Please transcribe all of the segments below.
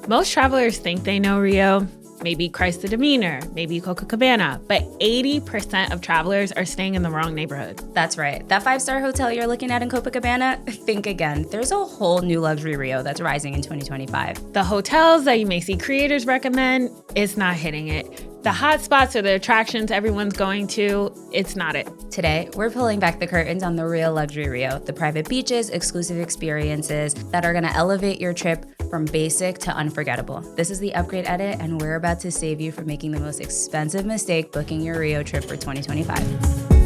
Most travelers think they know Rio, maybe Christ the Demeanor, maybe Copacabana, but 80% of travelers are staying in the wrong neighborhood. That's right. That 5-star hotel you're looking at in Copacabana, think again. There's a whole new luxury Rio that's rising in 2025. The hotels that you may see creators recommend, it's not hitting it. The hot spots or the attractions everyone's going to, it's not it. Today, we're pulling back the curtains on the real luxury Rio, the private beaches, exclusive experiences that are gonna elevate your trip from basic to unforgettable. This is the Upgrade Edit, and we're about to save you from making the most expensive mistake booking your Rio trip for 2025.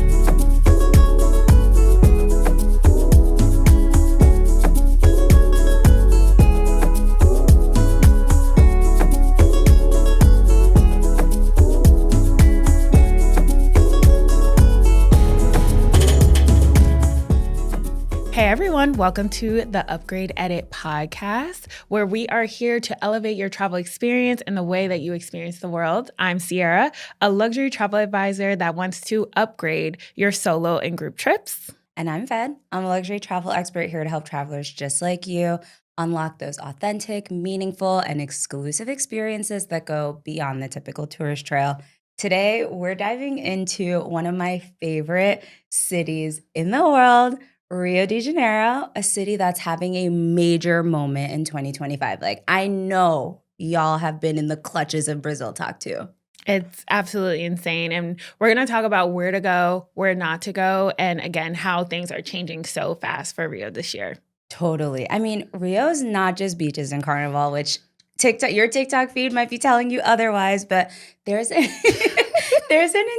Hey everyone, welcome to the Upgrade Edit podcast, where we are here to elevate your travel experience and the way that you experience the world. I'm Ciara, a luxury travel advisor that wants to upgrade your solo and group trips. And I'm Fed. I'm a luxury travel expert here to help travelers just like you unlock those authentic, meaningful, and exclusive experiences that go beyond the typical tourist trail. Today, we're diving into one of my favorite cities in the world, Rio de Janeiro, a city that's having a major moment in 2025. Like, I know y'all have been in the clutches of Brazil talk too. It's absolutely insane. And we're going to talk about where to go, where not to go, and again, how things are changing so fast for Rio this year. Totally. I mean, Rio's not just beaches and Carnival, which your TikTok feed might be telling you otherwise, but there's an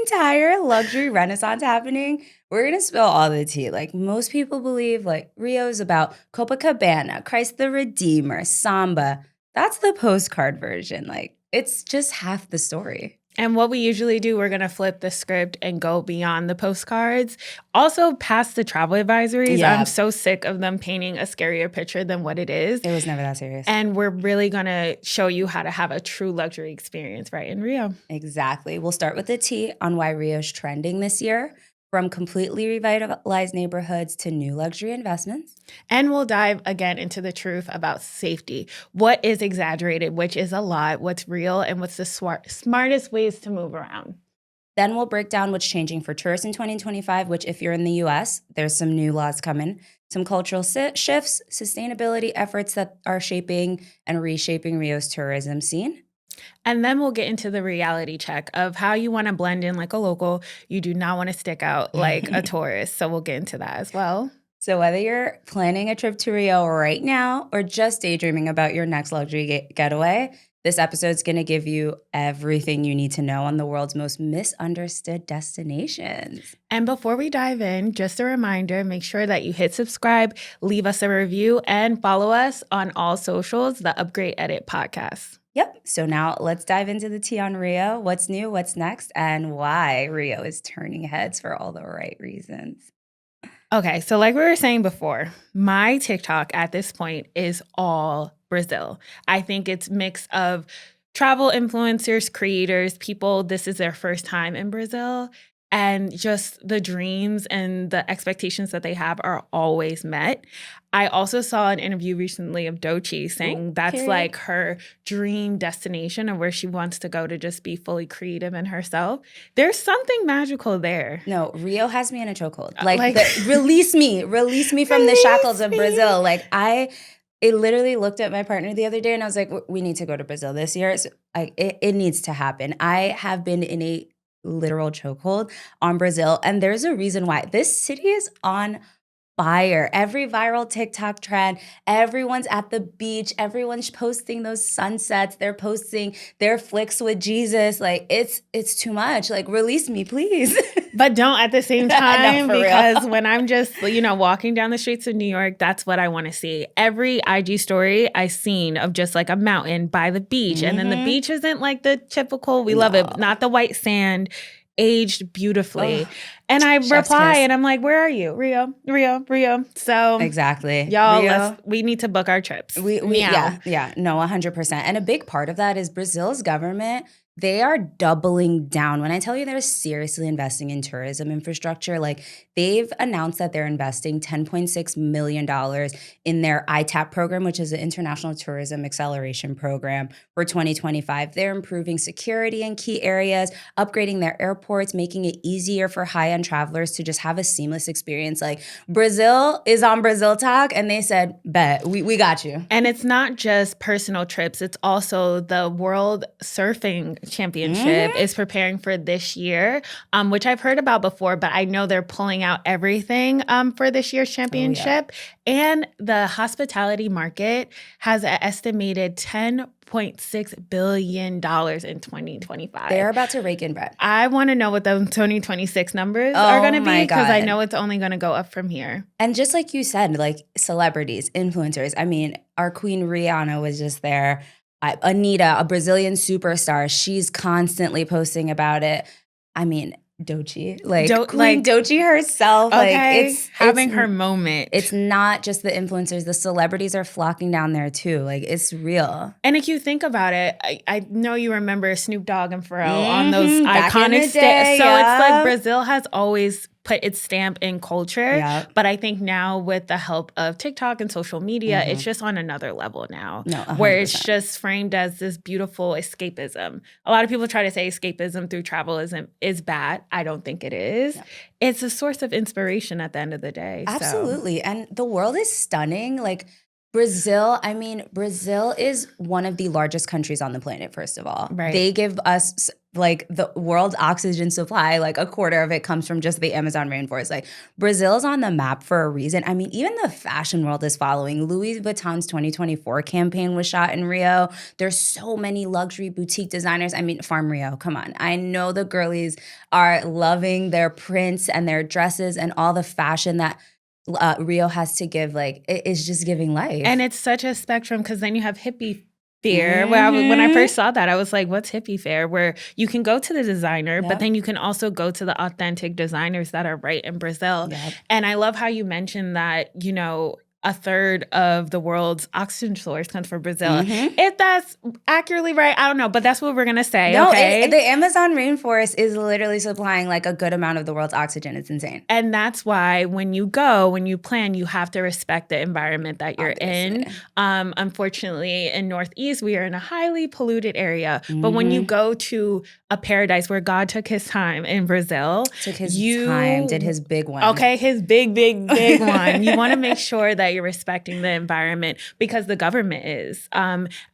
entire luxury renaissance happening. We're going to spill all the tea. Like, most people believe like Rio is about Copacabana, Christ the Redeemer, Samba. That's the postcard version. Like, it's just half the story. And what we usually do, we're going to flip the script and go beyond the postcards. Also, past the travel advisories. Yeah. I'm so sick of them painting a scarier picture than what it is. It was never that serious. And we're really going to show you how to have a true luxury experience right in Rio. Exactly. We'll start with the tea on why Rio's trending this year, from completely revitalized neighborhoods to new luxury investments. And we'll dive again into the truth about safety. What is exaggerated, which is a lot, what's real, and what's the smartest ways to move around. Then we'll break down what's changing for tourists in 2025, which if you're in the US, there's some new laws coming, some cultural shifts, sustainability efforts that are shaping and reshaping Rio's tourism scene. And then we'll get into the reality check of how you want to blend in like a local. You do not want to stick out like a tourist. So we'll get into that as well. So whether you're planning a trip to Rio right now or just daydreaming about your next luxury getaway, this episode's going to give you everything you need to know on the world's most misunderstood destinations. And before we dive in, just a reminder, make sure that you hit subscribe, leave us a review, and follow us on all socials, the Upgrade Edit podcast. Yep. So now let's dive into the tea on Rio. What's new, what's next, and why Rio is turning heads for all the right reasons. Okay, so like we were saying before, my TikTok at this point is all Brazil. I think it's a mix of travel influencers, creators, people, this is their first time in Brazil. And just the dreams and the expectations that they have are always met. I also saw an interview recently of Doechii saying that's like her dream destination of where she wants to go to just be fully creative in herself. There's something magical there. No, Rio has me in a chokehold. Release me from the shackles of Brazil. Like I literally looked at my partner the other day and I was like, we need to go to Brazil this year. So it needs to happen. I have been in a literal chokehold on Brazil. And there's a reason why. This city is on fire. Every viral TikTok trend, everyone's at the beach, everyone's posting those sunsets, they're posting their flicks with Jesus. Like it's too much. Like release me, please. But don't at the same time, No, because when I'm just, walking down the streets of New York, that's what I want to see. Every IG story I've seen of just like a mountain by the beach. Mm-hmm. And then the beach isn't like the typical, we love it, not the white sand, aged beautifully. And I Chef's reply kiss. and I'm like, where are you? Rio. So Exactly. y'all, we need to book our trips. Yeah, no, 100%. And a big part of that is Brazil's government. They are doubling down. When I tell you they're seriously investing in tourism infrastructure, like they've announced that they're investing $10.6 million in their ITAP program, which is an International Tourism Acceleration Program for 2025. They're improving security in key areas, upgrading their airports, making it easier for high-end travelers to just have a seamless experience. Like Brazil is on Brazil Talk, and they said, bet, we got you. And it's not just personal trips. It's also the World Surfing Championship is preparing for this year, which I've heard about before, but I know they're pulling out everything for this year's championship. And the hospitality market has an estimated $10.6 billion in 2025. They're about to rake in bread. I want to know what those 2026 numbers are going to be, because I know it's only going to go up from here. And just like you said, like celebrities, influencers. I mean, our queen Rihanna was just there. Anita, a Brazilian superstar, she's constantly posting about it. I mean, Doechii, Queen Doechii herself, okay, it's having her moment. It's not just the influencers; the celebrities are flocking down there too. Like it's real. And if you think about it, I know you remember Snoop Dogg and Pharrell on those iconic stages. So it's like Brazil has always put its stamp in culture. But I think now with the help of TikTok and social media, it's just on another level now, where it's just framed as this beautiful escapism. A lot of people try to say escapism through travel is bad. I don't think it is. It's a source of inspiration at the end of the day. Absolutely. And the world is stunning. Like Brazil is one of the largest countries on the planet, first of all. Right. They give us like the world's oxygen supply, like a quarter of it comes from just the Amazon rainforest. Like Brazil's on the map for a reason. I mean, even the fashion world is following. Louis Vuitton's 2024 campaign was shot in Rio. There's so many luxury boutique designers. I mean, Farm Rio, come on. I know the girlies are loving their prints and their dresses and all the fashion that Rio has to give. Like it's just giving life. And it's such a spectrum, because then you have hippie fair. When I first saw that, I was like, what's hippie fair? Where you can go to the designer, but then you can also go to the authentic designers that are right in Brazil. And I love how you mentioned that, you know, a third of the world's oxygen source comes from Brazil. If that's accurately right, I don't know, but that's what we're going to say. No, okay? The Amazon rainforest is literally supplying like a good amount of the world's oxygen. It's insane. And that's why when you plan, you have to respect the environment that you're in. Unfortunately, in Northeast, we are in a highly polluted area. But when you go to a paradise where God took his time in Brazil. Did his big one. Okay, his big one. You want to make sure that you're respecting the environment, because the government is.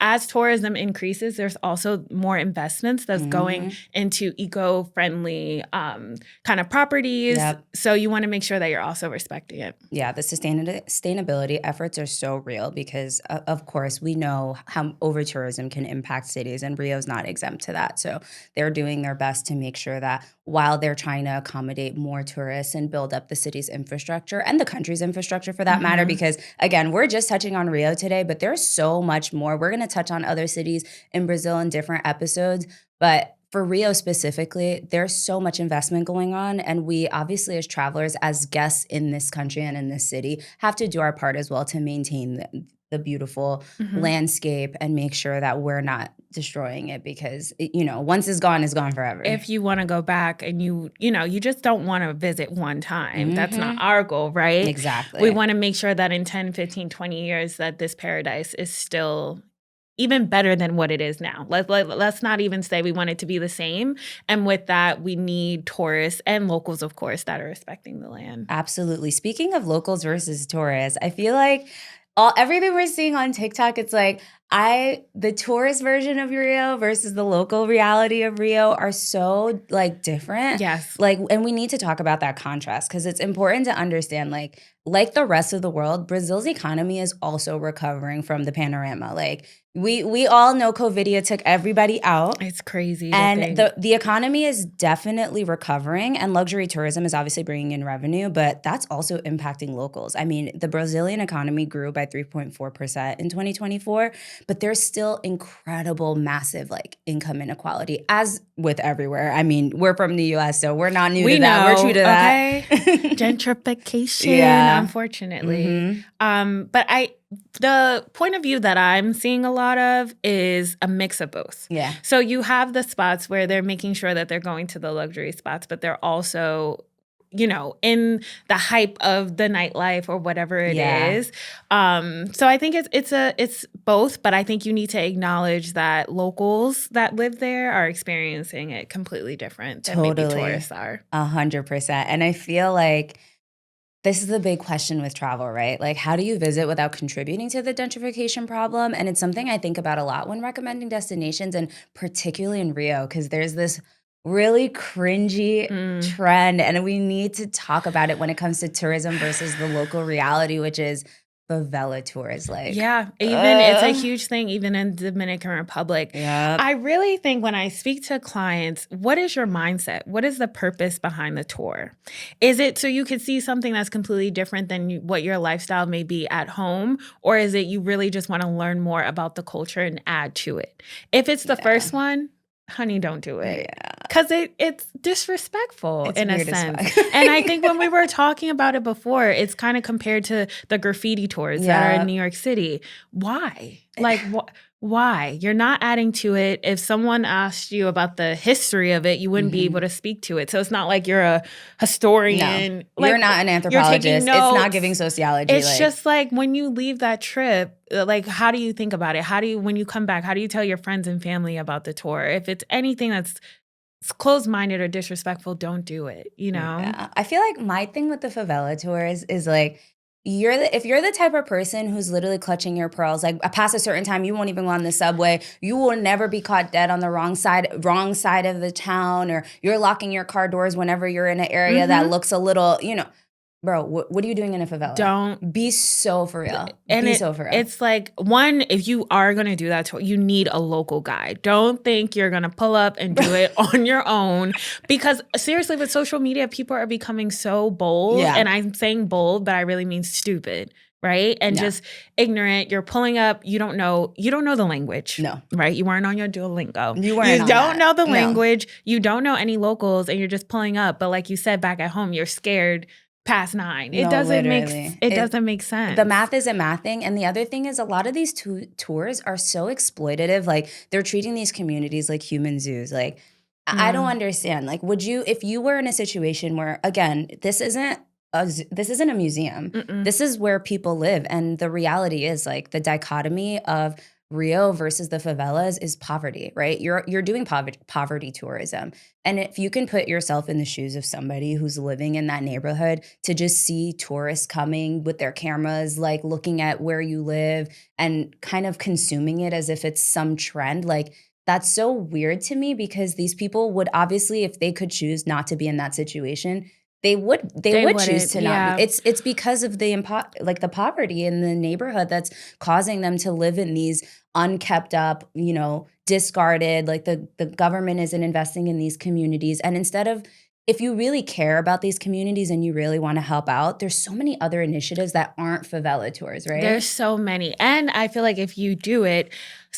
As tourism increases, there's also more investments that's going into eco-friendly kind of properties. So you want to make sure that you're also respecting it. Yeah, the sustainability efforts are so real because, of course, we know how over-tourism can impact cities, and Rio's not exempt to that. So they're doing their best to make sure that while they're trying to accommodate more tourists and build up the city's infrastructure and the country's infrastructure for that matter, because again, we're just touching on Rio today, but there's so much more. We're going to touch on other cities in Brazil in different episodes, but for Rio specifically, there's so much investment going on, and we obviously as travelers, as guests in this country and in this city, have to do our part as well to maintain the beautiful landscape and make sure that we're not destroying it, because once it's gone forever. If you want to go back and you just don't want to visit one time, that's not our goal, right? Exactly. We want to make sure that in 10, 15, 20 years that this paradise is still even better than what it is now. Let's not even say we want it to be the same. And with that, we need tourists and locals, of course, that are respecting the land. Absolutely. Speaking of locals versus tourists, I feel like everything we're seeing on TikTok, it's like the tourist version of Rio versus the local reality of Rio are so like different. Yes. And we need to talk about that contrast, because it's important to understand like the rest of the world, Brazil's economy is also recovering from the panorama. Like We all know COVIDia took everybody out. It's crazy. And the economy is definitely recovering, and luxury tourism is obviously bringing in revenue, but that's also impacting locals. I mean, the Brazilian economy grew by 3.4% in 2024, but there's still incredible, massive like income inequality, as with everywhere. I mean, we're from the US, so we're not new to that. We're true to that. Gentrification, unfortunately. But the point of view that I'm seeing a lot of is a mix of both. Yeah. So you have the spots where they're making sure that they're going to the luxury spots, but they're also, you know, in the hype of the nightlife or whatever it is. So I think it's both, but I think you need to acknowledge that locals that live there are experiencing it completely different than maybe tourists are. 100%. And I feel like this is the big question with travel, right? Like, how do you visit without contributing to the gentrification problem? And it's something I think about a lot when recommending destinations, and particularly in Rio, because there's this really cringy trend, and we need to talk about it when it comes to tourism versus the local reality, which is favela tours. Like, it's a huge thing even in Dominican Republic. Yep. I really think when I speak to clients, what is your mindset? What is the purpose behind the tour? Is it so you could see something that's completely different than what your lifestyle may be at home? Or is it you really just want to learn more about the culture and add to it? If it's the first one, honey, don't do it. Because it's disrespectful in a sense. And I think when we were talking about it before, it's kind of compared to the graffiti tours that are in New York City. Why? Like, why? You're not adding to it. If someone asked you about the history of it, you wouldn't be able to speak to it. So it's not like you're a historian. No, like, you're not an anthropologist. It's not giving sociology. It's just like when you leave that trip, like, how do you think about it? When you come back, how do you tell your friends and family about the tour? If it's anything that's closed-minded or disrespectful, don't do it, you know? Yeah. I feel like my thing with the favela tours is like, if you're the type of person who's literally clutching your pearls, like past a certain time, you won't even go on the subway. You will never be caught dead on the wrong side of the town, or you're locking your car doors whenever you're in an area that looks a little, you know. Bro, what are you doing in a favela? Don't be so for real. So for real. It's like, one, if you are going to do that tour, you need a local guide. Don't think you're going to pull up and do it on your own. Because seriously, with social media, people are becoming so bold. Yeah. And I'm saying bold, but I really mean stupid. Right? And just ignorant. You're pulling up. You don't know the language. No. Right? You weren't on your Duolingo. You don't know the language. You don't know any locals, and you're just pulling up. But like you said, back at home, you're scared past 9. It doesn't make sense. The math isn't mathing. And the other thing is, a lot of these tours are so exploitative. Like, they're treating these communities like human zoos. Like, I don't understand. Like, would you, if you were in a situation where, again, this isn't a museum. This is where people live. And the reality is, like, the dichotomy of Rio versus the favelas is poverty, right? You're doing poverty tourism. And if you can put yourself in the shoes of somebody who's living in that neighborhood, to just see tourists coming with their cameras, like looking at where you live and kind of consuming it as if it's some trend, like, that's so weird to me, because these people would obviously, if they could choose not to be in that situation, they would choose to not be. It's because of the poverty in the neighborhood that's causing them to live in these unkept up, you know, discarded, like the government isn't investing in these communities. And instead of, if you really care about these communities and you really want to help out, there's so many other initiatives that aren't favela tours, right? There's so many. And I feel like if you do it,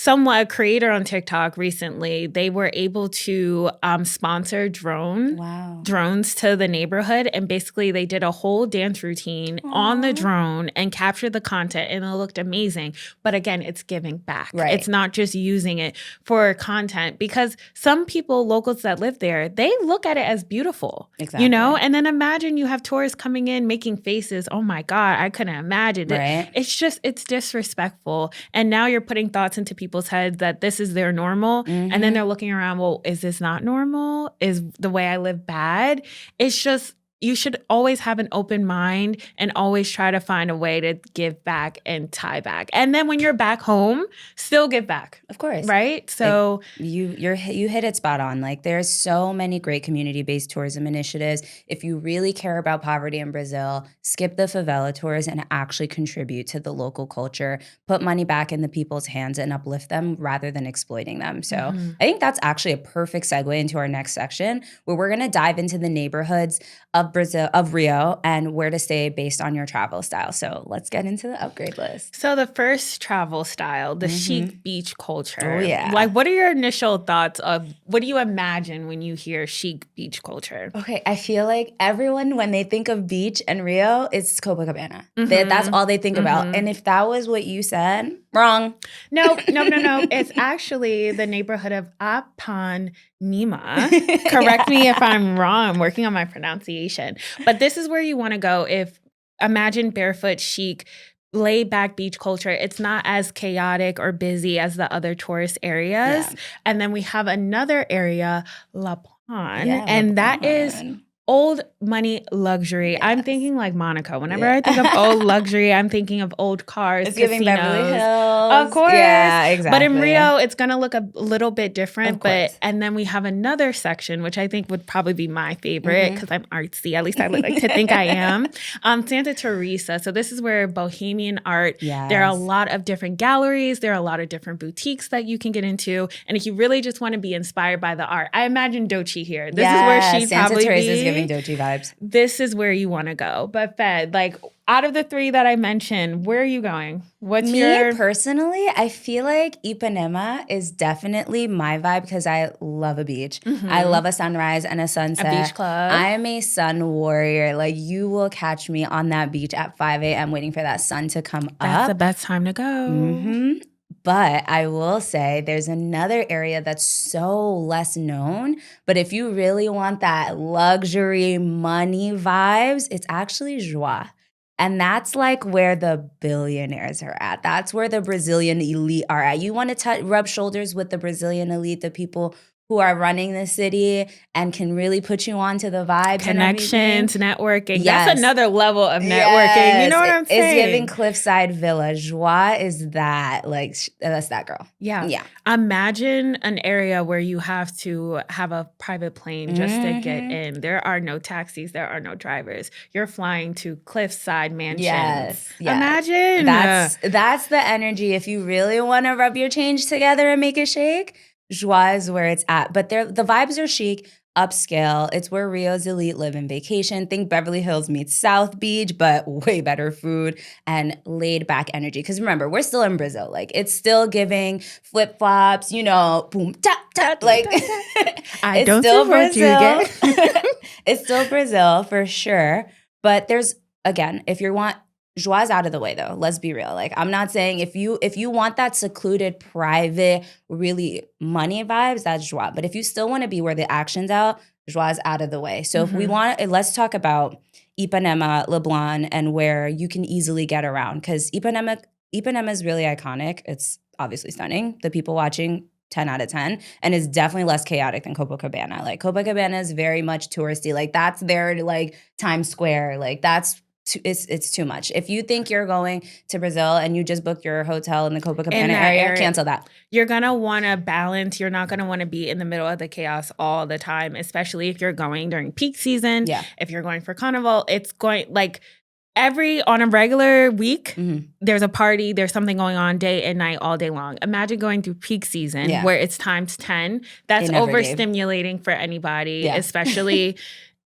a creator on TikTok recently, they were able to sponsor drones to the neighborhood. And basically they did a whole dance routine on the drone and captured the content, and it looked amazing. But again, it's giving back. Right. It's not just using it for content, because some people, locals that live there, they look at it as beautiful. Exactly. You know? And then imagine you have tourists coming in making faces. Oh my God, I couldn't imagine it. Right. It's disrespectful. And now you're putting thoughts into people's heads that this is their normal. And then they're looking around, well, is this not normal? Is the way I live bad? It's just, you should always have an open mind and always try to find a way to give back and tie back. And then when you're back home, still give back. Of course. Right? So you hit it spot on. Like there's so many great community-based tourism initiatives. If you really care about poverty in Brazil, skip the favela tours and actually contribute to the local culture. Put money back in the people's hands and uplift them rather than exploiting them. So I think that's actually a perfect segue into our next section, where we're going to dive into the neighborhoods of Rio and where to stay based on your travel style. So let's get into the upgrade list. So the first travel style, the chic beach culture. Oh, yeah. Like, what are your initial thoughts of, what do you imagine when you hear chic beach culture? Okay, I feel like everyone, when they think of beach and Rio, it's Copacabana. That's all they think about. And if that was what you said, wrong. No. It's actually the neighborhood of Epana. Correct me if I'm wrong. I'm working on my pronunciation. But this is where you want to go if, imagine barefoot, chic, laid back beach culture. It's not as chaotic or busy as the other tourist areas. Yeah. And then we have another area, Lapa, and that is old money luxury. Yes. I'm thinking like Monaco. Whenever I think of old luxury, I'm thinking of old cars, it's giving Beverly Hills. Of course. Yeah, exactly. But in Rio, it's going to look a little bit different. And then we have another section, which I think would probably be my favorite because I'm artsy. At least I like to think I am. Santa Theresa. So this is where bohemian art, there are a lot of different galleries. There are a lot of different boutiques that you can get into. And if you really just want to be inspired by the art, I imagine Dochi here. This is where she'd Santa probably Teresa's be. Giving Dochi vibes. This is where you want to go. But Fed, like out of the three that I mentioned, where are you going? What's Me personally, I feel like Ipanema is definitely my vibe because I love a beach. I love a sunrise and a sunset. A beach club. I'm a sun warrior. Like you will catch me on that beach at 5 a.m. waiting for that sun to come up. That's the best time to go. But I will say there's another area that's so less known. But if you really want that luxury money vibes, it's actually Joie. And that's like where the billionaires are at. That's where the Brazilian elite are at. You want to rub shoulders with the Brazilian elite, the people who are running the city and can really put you on to the vibes. Connections, networking. Yes. That's another level of networking. Yes. You know what I'm saying? It's giving Cliffside Villa. Joie is that. Like, that's that girl. Yeah. Imagine an area where you have to have a private plane just to get in. There are no taxis. There are no drivers. You're flying to Cliffside Mansions. Yes. Imagine. That's the energy. If you really want to rub your change together and make it shake, Joie is where it's at. But the vibes are chic, upscale. It's where Rio's elite live and vacation. Think Beverly Hills meets South Beach, but way better food and laid back energy. Because remember, we're still in Brazil. Like, it's still giving flip-flops, boom, tap, tap. Like, I don't support you again. It's still Brazil for sure. But there's, again, if you want, Joie's out of the way though. Let's be real. Like, I'm not saying if you want that secluded, private, really money vibes, that's Joie. But if you still want to be where the action's out, Joie's out of the way. So if we want, let's talk about Epana Leblon and where you can easily get around, because Ipanema is really iconic. It's obviously stunning. The people watching, 10 out of 10, and it's definitely less chaotic than Copacabana. Like, Copacabana is very much touristy. Like, that's their like Times Square. Like, it's too much. If you think you're going to Brazil and you just booked your hotel in the Copacabana area, cancel that. You're going to want to balance. You're not going to want to be in the middle of the chaos all the time, especially if you're going during peak season. Yeah. If you're going for Carnival, it's going like on a regular week, there's a party, there's something going on day and night all day long. Imagine going through peak season where it's times 10. That's overstimulating for anybody, especially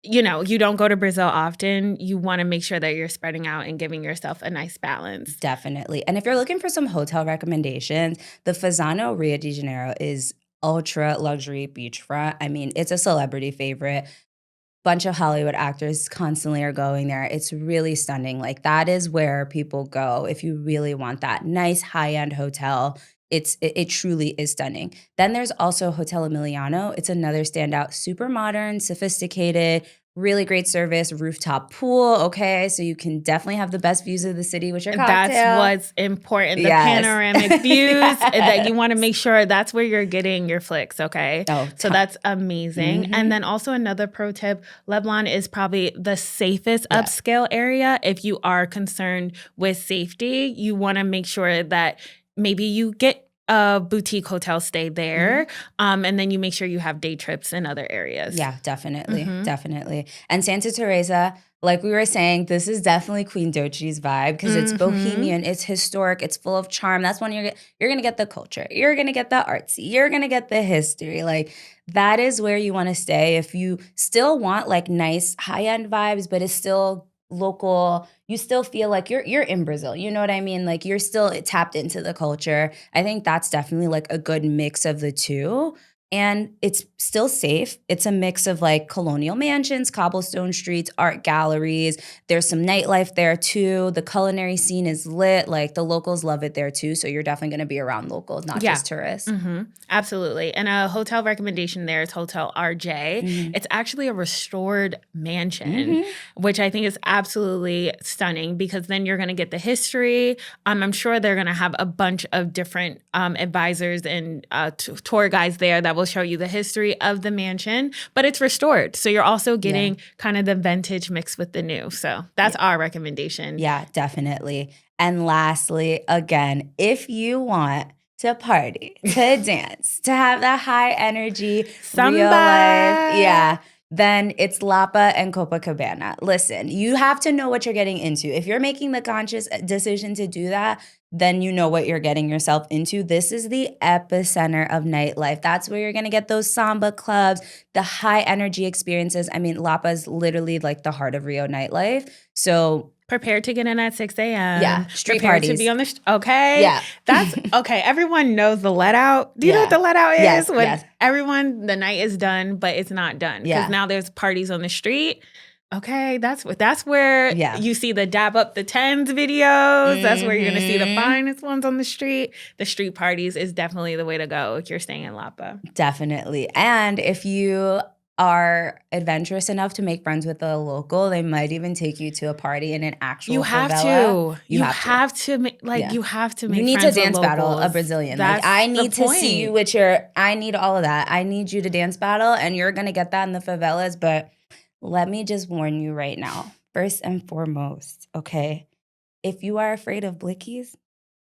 you don't go to Brazil often. You want to make sure that you're spreading out and giving yourself a nice balance. Definitely. And if you're looking for some hotel recommendations, the Fazano Rio de Janeiro is ultra luxury beachfront. I mean, it's a celebrity favorite. Bunch of Hollywood actors constantly are going there. It's really stunning. Like, that is where people go if you really want that nice high-end hotel. It truly is stunning. Then there's also Hotel Emiliano. It's another standout, super modern, sophisticated, Really great service, rooftop pool, okay? So you can definitely have the best views of the city with your cocktail. That's what's important. The Yes. panoramic views Yes. that you want to make sure that's where you're getting your flicks, okay? Oh, so that's amazing. Mhm. And then also another pro tip, Leblon is probably the safest Yeah. upscale area. If you are concerned with safety, you want to make sure that maybe you get a boutique hotel stay there, and then you make sure you have day trips in other areas. Yeah, definitely. Definitely. And Santa Teresa, like we were saying, this is definitely Queen Dochi's vibe because it's bohemian, it's historic, it's full of charm. That's when you're going to get the culture. You're going to get the artsy. You're going to get the history. Like that is where you want to stay. If you still want like nice high-end vibes, but it's still local, you still feel like you're in Brazil. You know what I mean? Like you're still tapped into the culture. I think that's definitely like a good mix of the two. And it's still safe. It's a mix of like colonial mansions, cobblestone streets, art galleries. There's some nightlife there too. The culinary scene is lit. Like the locals love it there too. So you're definitely going to be around locals, not just tourists. Absolutely. And a hotel recommendation there is Hotel RJ. It's actually a restored mansion, which I think is absolutely stunning because then you're going to get the history. I'm sure they're going to have a bunch of different advisors and tour guides there that will show you the history of the mansion, but it's restored. So you're also getting kind of the vintage mixed with the new. So that's our recommendation. Yeah, definitely. And lastly, again, if you want to party, to dance, to have that high energy, Samba. real life, then it's Lapa and Copacabana. Listen, you have to know what you're getting into. If you're making the conscious decision to do that, then you know what you're getting yourself into. This is the epicenter of nightlife. That's where you're going to get those samba clubs, the high energy experiences. I mean, Lapa is literally like the heart of Rio nightlife. So prepared to get in at 6 a.m. Yeah, street prepared parties. to be on the okay. Yeah. That's okay. Everyone knows the let out. Do you know what the let out is? Yes, When yes. everyone, the night is done, but it's not done. Because now there's parties on the street. Okay, that's where you see the dab up the tens videos. That's where you're gonna see the finest ones on the street. The street parties is definitely the way to go if you're staying in Lapa. Definitely. And if you are adventurous enough to make friends with a local, they might even take you to a party in an actual You have favela. to. You have to make you have to make You need friends to dance with battle locals. a Brazilian. That's like I the need to see you point. with your I need all of that. I need you to dance battle and you're gonna get that in the favelas, but let me just warn you right now. First and foremost, okay? If you are afraid of blickies,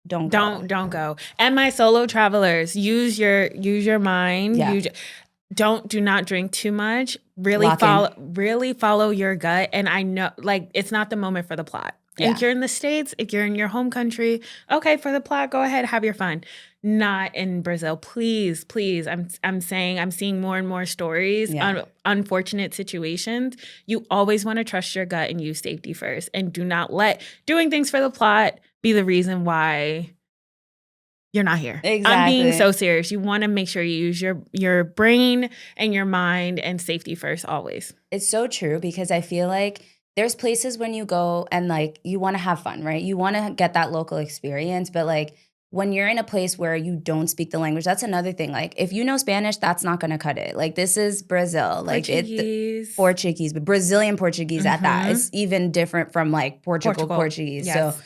don't go. And my solo travelers, use your mind. Yeah. Do not drink too much. Lock in. Really follow your gut. And I know like it's not the moment for the plot. Yeah. If you're in the States, if you're in your home country, okay, for the plot, go ahead, have your fun. Not in Brazil. Please. I'm seeing more and more stories on unfortunate situations. You always want to trust your gut and use safety first. And do not let doing things for the plot be the reason why you're not here. Exactly. I'm being so serious. You want to make sure you use your brain and your mind and safety first always. It's so true because I feel like there's places when you go and like you want to have fun, right? You want to get that local experience, but like when you're in a place where you don't speak the language, that's another thing. Like if you know Spanish, that's not going to cut it. Like this is Brazil, like Portuguese, but Brazilian Portuguese at that. It's even different from like Portugal. Portuguese. Yes. So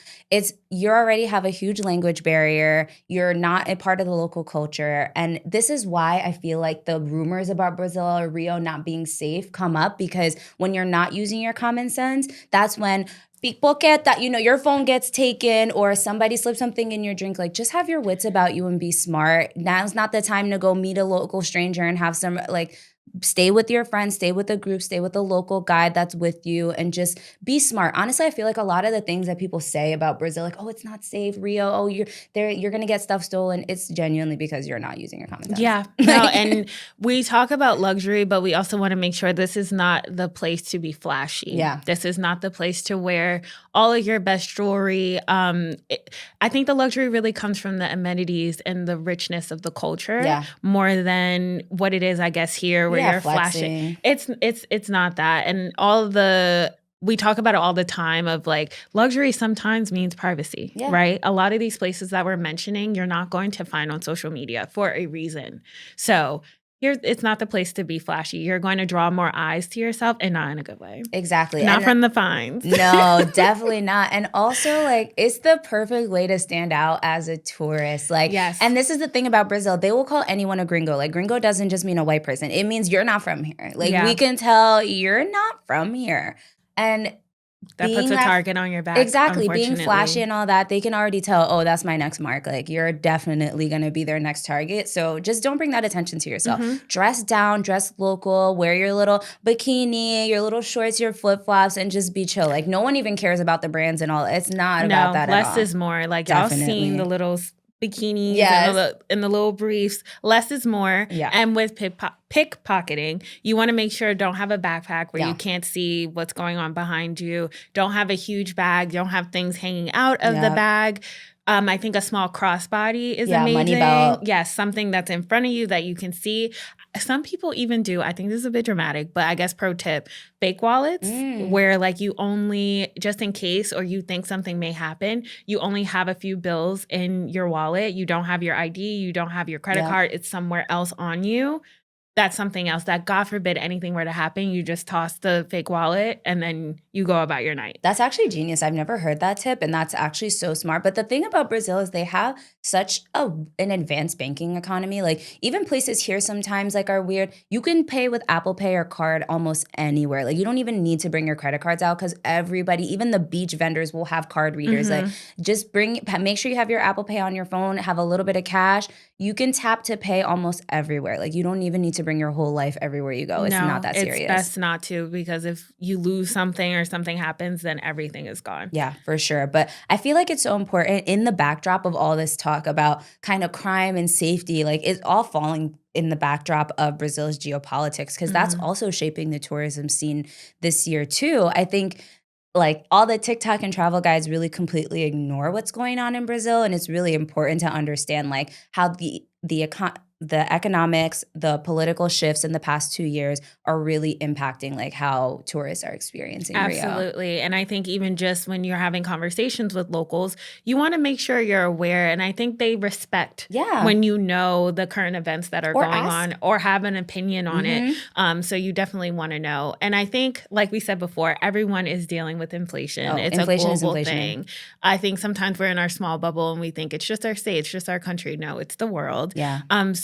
you already have a huge language barrier. You're not a part of the local culture. And this is why I feel like the rumors about Brazil or Rio not being safe come up, because when you're not using your common sense, that's when pickpocket, that, you know, your phone gets taken or somebody slips something in your drink. Like just have your wits about you and be smart. Now's not the time to go meet a local stranger and have some like stay with your friends, stay with a group, stay with a local guide that's with you, and just be smart. Honestly, I feel like a lot of the things that people say about Brazil, like, oh, it's not safe, Rio, oh, you're gonna get stuff stolen. It's genuinely because you're not using your common sense. Yeah. No, and we talk about luxury, but we also want to make sure this is not the place to be flashy. Yeah. This is not the place to wear all of your best jewelry. I think the luxury really comes from the amenities and the richness of the culture more than what it is, I guess, here where you're flashing. It's not that. And we talk about it all the time of like luxury sometimes means privacy, right? A lot of these places that we're mentioning, you're not going to find on social media for a reason. So it's not the place to be flashy. You're going to draw more eyes to yourself, and not in a good way. Exactly. Not from the fines. No, definitely not. And also, like, it's the perfect way to stand out as a tourist. Like, Yes. And this is the thing about Brazil. They will call anyone a gringo. Like, gringo doesn't just mean a white person. It means you're not from here. Like, we can tell you're not from here. And that puts a target on your back. Exactly. Being flashy and all that, they can already tell, oh, that's my next mark. Like, you're definitely going to be their next target. So just don't bring that attention to yourself. Dress down, dress local, wear your little bikini, your little shorts, your flip-flops, and just be chill. Like, no one even cares about the brands and all. It's not about that at all. Less is more. Like, y'all seen the little bikinis and the little briefs. Less is more. Yeah. And with pickpocketing, you want to make sure don't have a backpack where you can't see what's going on behind you. Don't have a huge bag. Don't have things hanging out of the bag. I think a small crossbody is amazing. Money belt. Yes, something that's in front of you that you can see. Some people even do, I think this is a bit dramatic, but I guess pro tip, fake wallets where like you only, just in case or you think something may happen, you only have a few bills in your wallet. You don't have your ID. You don't have your credit card. It's somewhere else on you. That's something else that, God forbid, anything were to happen, you just toss the fake wallet and then you go about your night. That's actually genius. I've never heard that tip, and that's actually so smart. But the thing about Brazil is they have such an advanced banking economy. Like, even places here sometimes like are weird. You can pay with Apple Pay or card almost anywhere. Like, you don't even need to bring your credit cards out because everybody, even the beach vendors, will have card readers. Like, just make sure you have your Apple Pay on your phone, have a little bit of cash. You can tap to pay almost everywhere. Like, you don't even need to bring your whole life everywhere you go. It's not that serious. It's best not to, because if you lose something or something happens, then everything is gone. Yeah, for sure. But I feel like it's so important in the backdrop of all this talk about kind of crime and safety. Like, it's all falling in the backdrop of Brazil's geopolitics, because that's also shaping the tourism scene this year too. I think like all the TikTok and travel guides really completely ignore what's going on in Brazil. And it's really important to understand like how the economics, the political shifts in the past 2 years are really impacting like how tourists are experiencing Rio. Absolutely. And I think even just when you're having conversations with locals, you want to make sure you're aware. And I think they respect when you know the current events that are going on or have an opinion on it. So you definitely want to know. And I think, like we said before, everyone is dealing with inflation. It's inflation a global thing. I think sometimes we're in our small bubble and we think it's just our state, it's just our country. No, it's the world.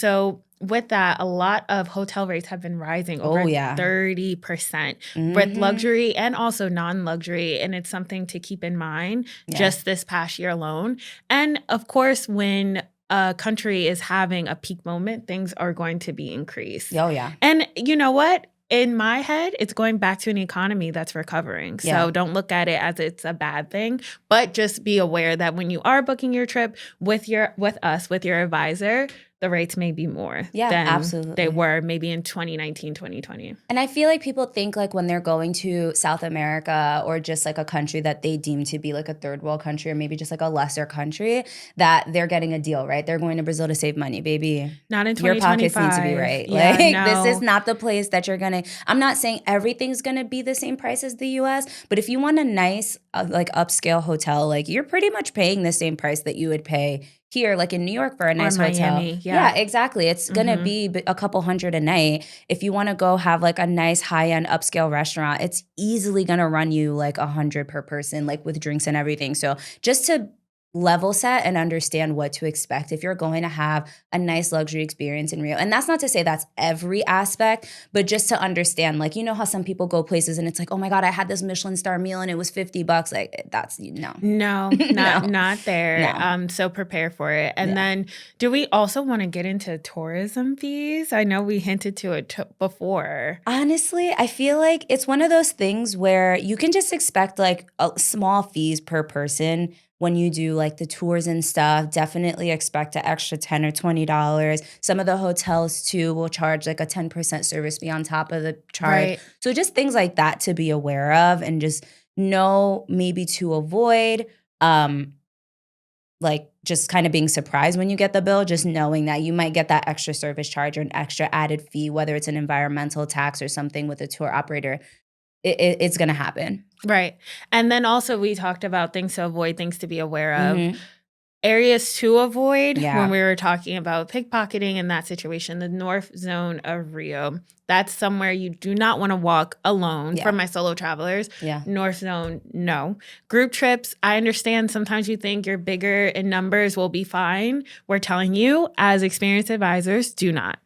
So with that, a lot of hotel rates have been rising over 30% with luxury and also non-luxury. And it's something to keep in mind just this past year alone. And of course, when a country is having a peak moment, things are going to be increased. And you know what? In my head, it's going back to an economy that's recovering. So don't look at it as it's a bad thing, but just be aware that when you are booking your trip with your advisor, the rates may be more than they were maybe in 2019, 2020. And I feel like people think like when they're going to South America or just like a country that they deem to be like a third world country or maybe just like a lesser country, that they're getting a deal, right? They're going to Brazil to save money, baby. Not in 2025. Your pockets need to be right. This is not the place that you're going to, I'm not saying everything's going to be the same price as the US, but if you want a nice like upscale hotel, like you're pretty much paying the same price that you would pay here, like in New York for a nice hotel. Yeah, exactly. It's going to be a couple $100 a night. If you want to go have like a nice high-end upscale restaurant, it's easily going to run you like $100 per person, like with drinks and everything. So just to level set and understand what to expect if you're going to have a nice luxury experience in Rio. And that's not to say that's every aspect, but just to understand, like, you know how some people go places and it's like, oh my God, I had this Michelin star meal and it was $50. Like that's not there. So prepare for it. And then do we also want to get into tourism fees? I know we hinted to it before. Honestly, I feel like it's one of those things where you can just expect like small fees per person. When you do like the tours and stuff, definitely expect an extra $10 or $20. Some of the hotels too will charge like a 10% service fee on top of the charge. Right. So just things like that to be aware of and just know maybe to avoid like just kind of being surprised when you get the bill, just knowing that you might get that extra service charge or an extra added fee, whether it's an environmental tax or something with a tour operator. It's going to happen. Right. And then also we talked about things to avoid, things to be aware of. Areas to avoid Yeah. when we were talking about pickpocketing in that situation, the north zone of Rio. That's somewhere you do not want to walk alone. Yeah. For my solo travelers. Yeah. North zone, no. Group trips, I understand sometimes you think you're bigger in numbers will be fine. We're telling you, as experienced advisors, do not.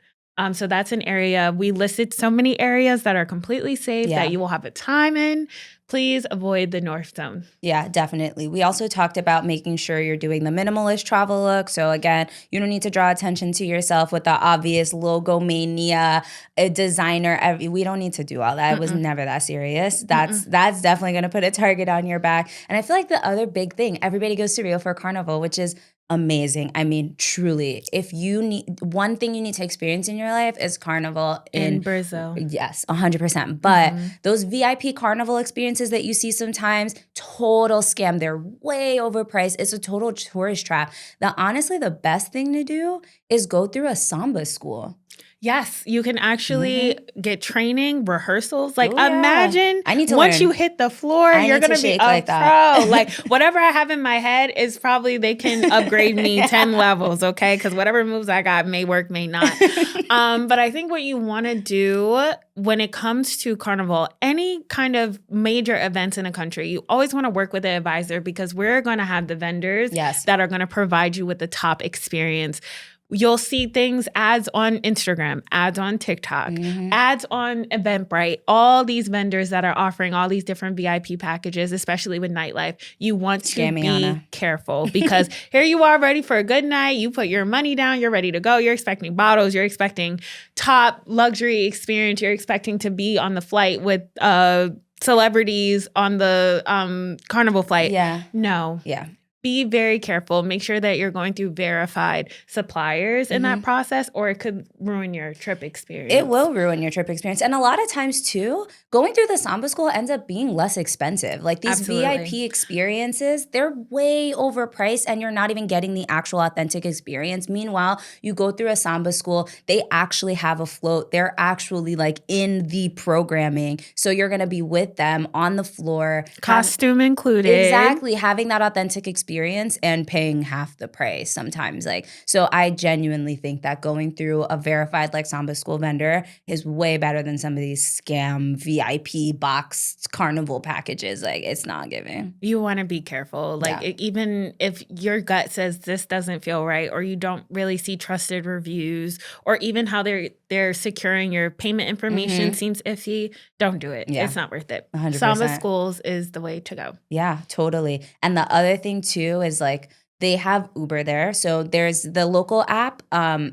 So that's an area. We listed so many areas that are completely safe that you will have a time in. Please avoid the north zone. Yeah, definitely. We also talked about making sure you're doing the minimalist travel look. So again, you don't need to draw attention to yourself with the obvious logo mania, a designer. We don't need to do all that. It was never that serious. That's definitely going to put a target on your back. And I feel like the other big thing, everybody goes to Rio for Carnival, which is amazing. I mean, truly, if you need one thing you need to experience in your life is Carnival in Brazil. Yes, 100%. But those VIP Carnival experiences that you see sometimes, total scam. They're way overpriced. It's a total tourist trap. Honestly, the best thing to do is go through a Samba school. Yes, you can actually get training, rehearsals. Like, imagine I need to once learn. you hit the floor, you're going to be a like pro. Like, whatever I have in my head is probably they can upgrade me 10 levels, okay? Because whatever moves I got may work, may not. But I think what you want to do when it comes to Carnival, any kind of major events in a country, you always want to work with an advisor because we're going to have the vendors that are going to provide you with the top experience. You'll see things, ads on Instagram, ads on TikTok, ads on Eventbrite, all these vendors that are offering all these different VIP packages, especially with nightlife. You want to be careful because here you are ready for a good night. You put your money down. You're ready to go. You're expecting bottles. You're expecting top luxury experience. You're expecting to be on the flight with celebrities on the Carnival flight. Yeah. No. Yeah. Be very careful. Make sure that you're going through verified suppliers in that process, or it could ruin your trip experience. It will ruin your trip experience. And a lot of times, too, going through the Samba School ends up being less expensive. Like these VIP experiences, they're way overpriced and you're not even getting the actual authentic experience. Meanwhile, you go through a Samba School, they actually have a float. They're actually like in the programming. So you're going to be with them on the floor. Costume included. Exactly. Having that authentic experience and paying half the price sometimes. So I genuinely think that going through a verified like Samba School vendor is way better than some of these scam VIP boxed Carnival packages. Like, it's not giving. You want to be careful. Like, even if your gut says this doesn't feel right, or you don't really see trusted reviews, or even how they're securing your payment information seems iffy, don't do it. It's not worth it. 100%. Samba Schools is the way to go. Yeah, totally. And the other thing too is like they have Uber there. So there's the local app,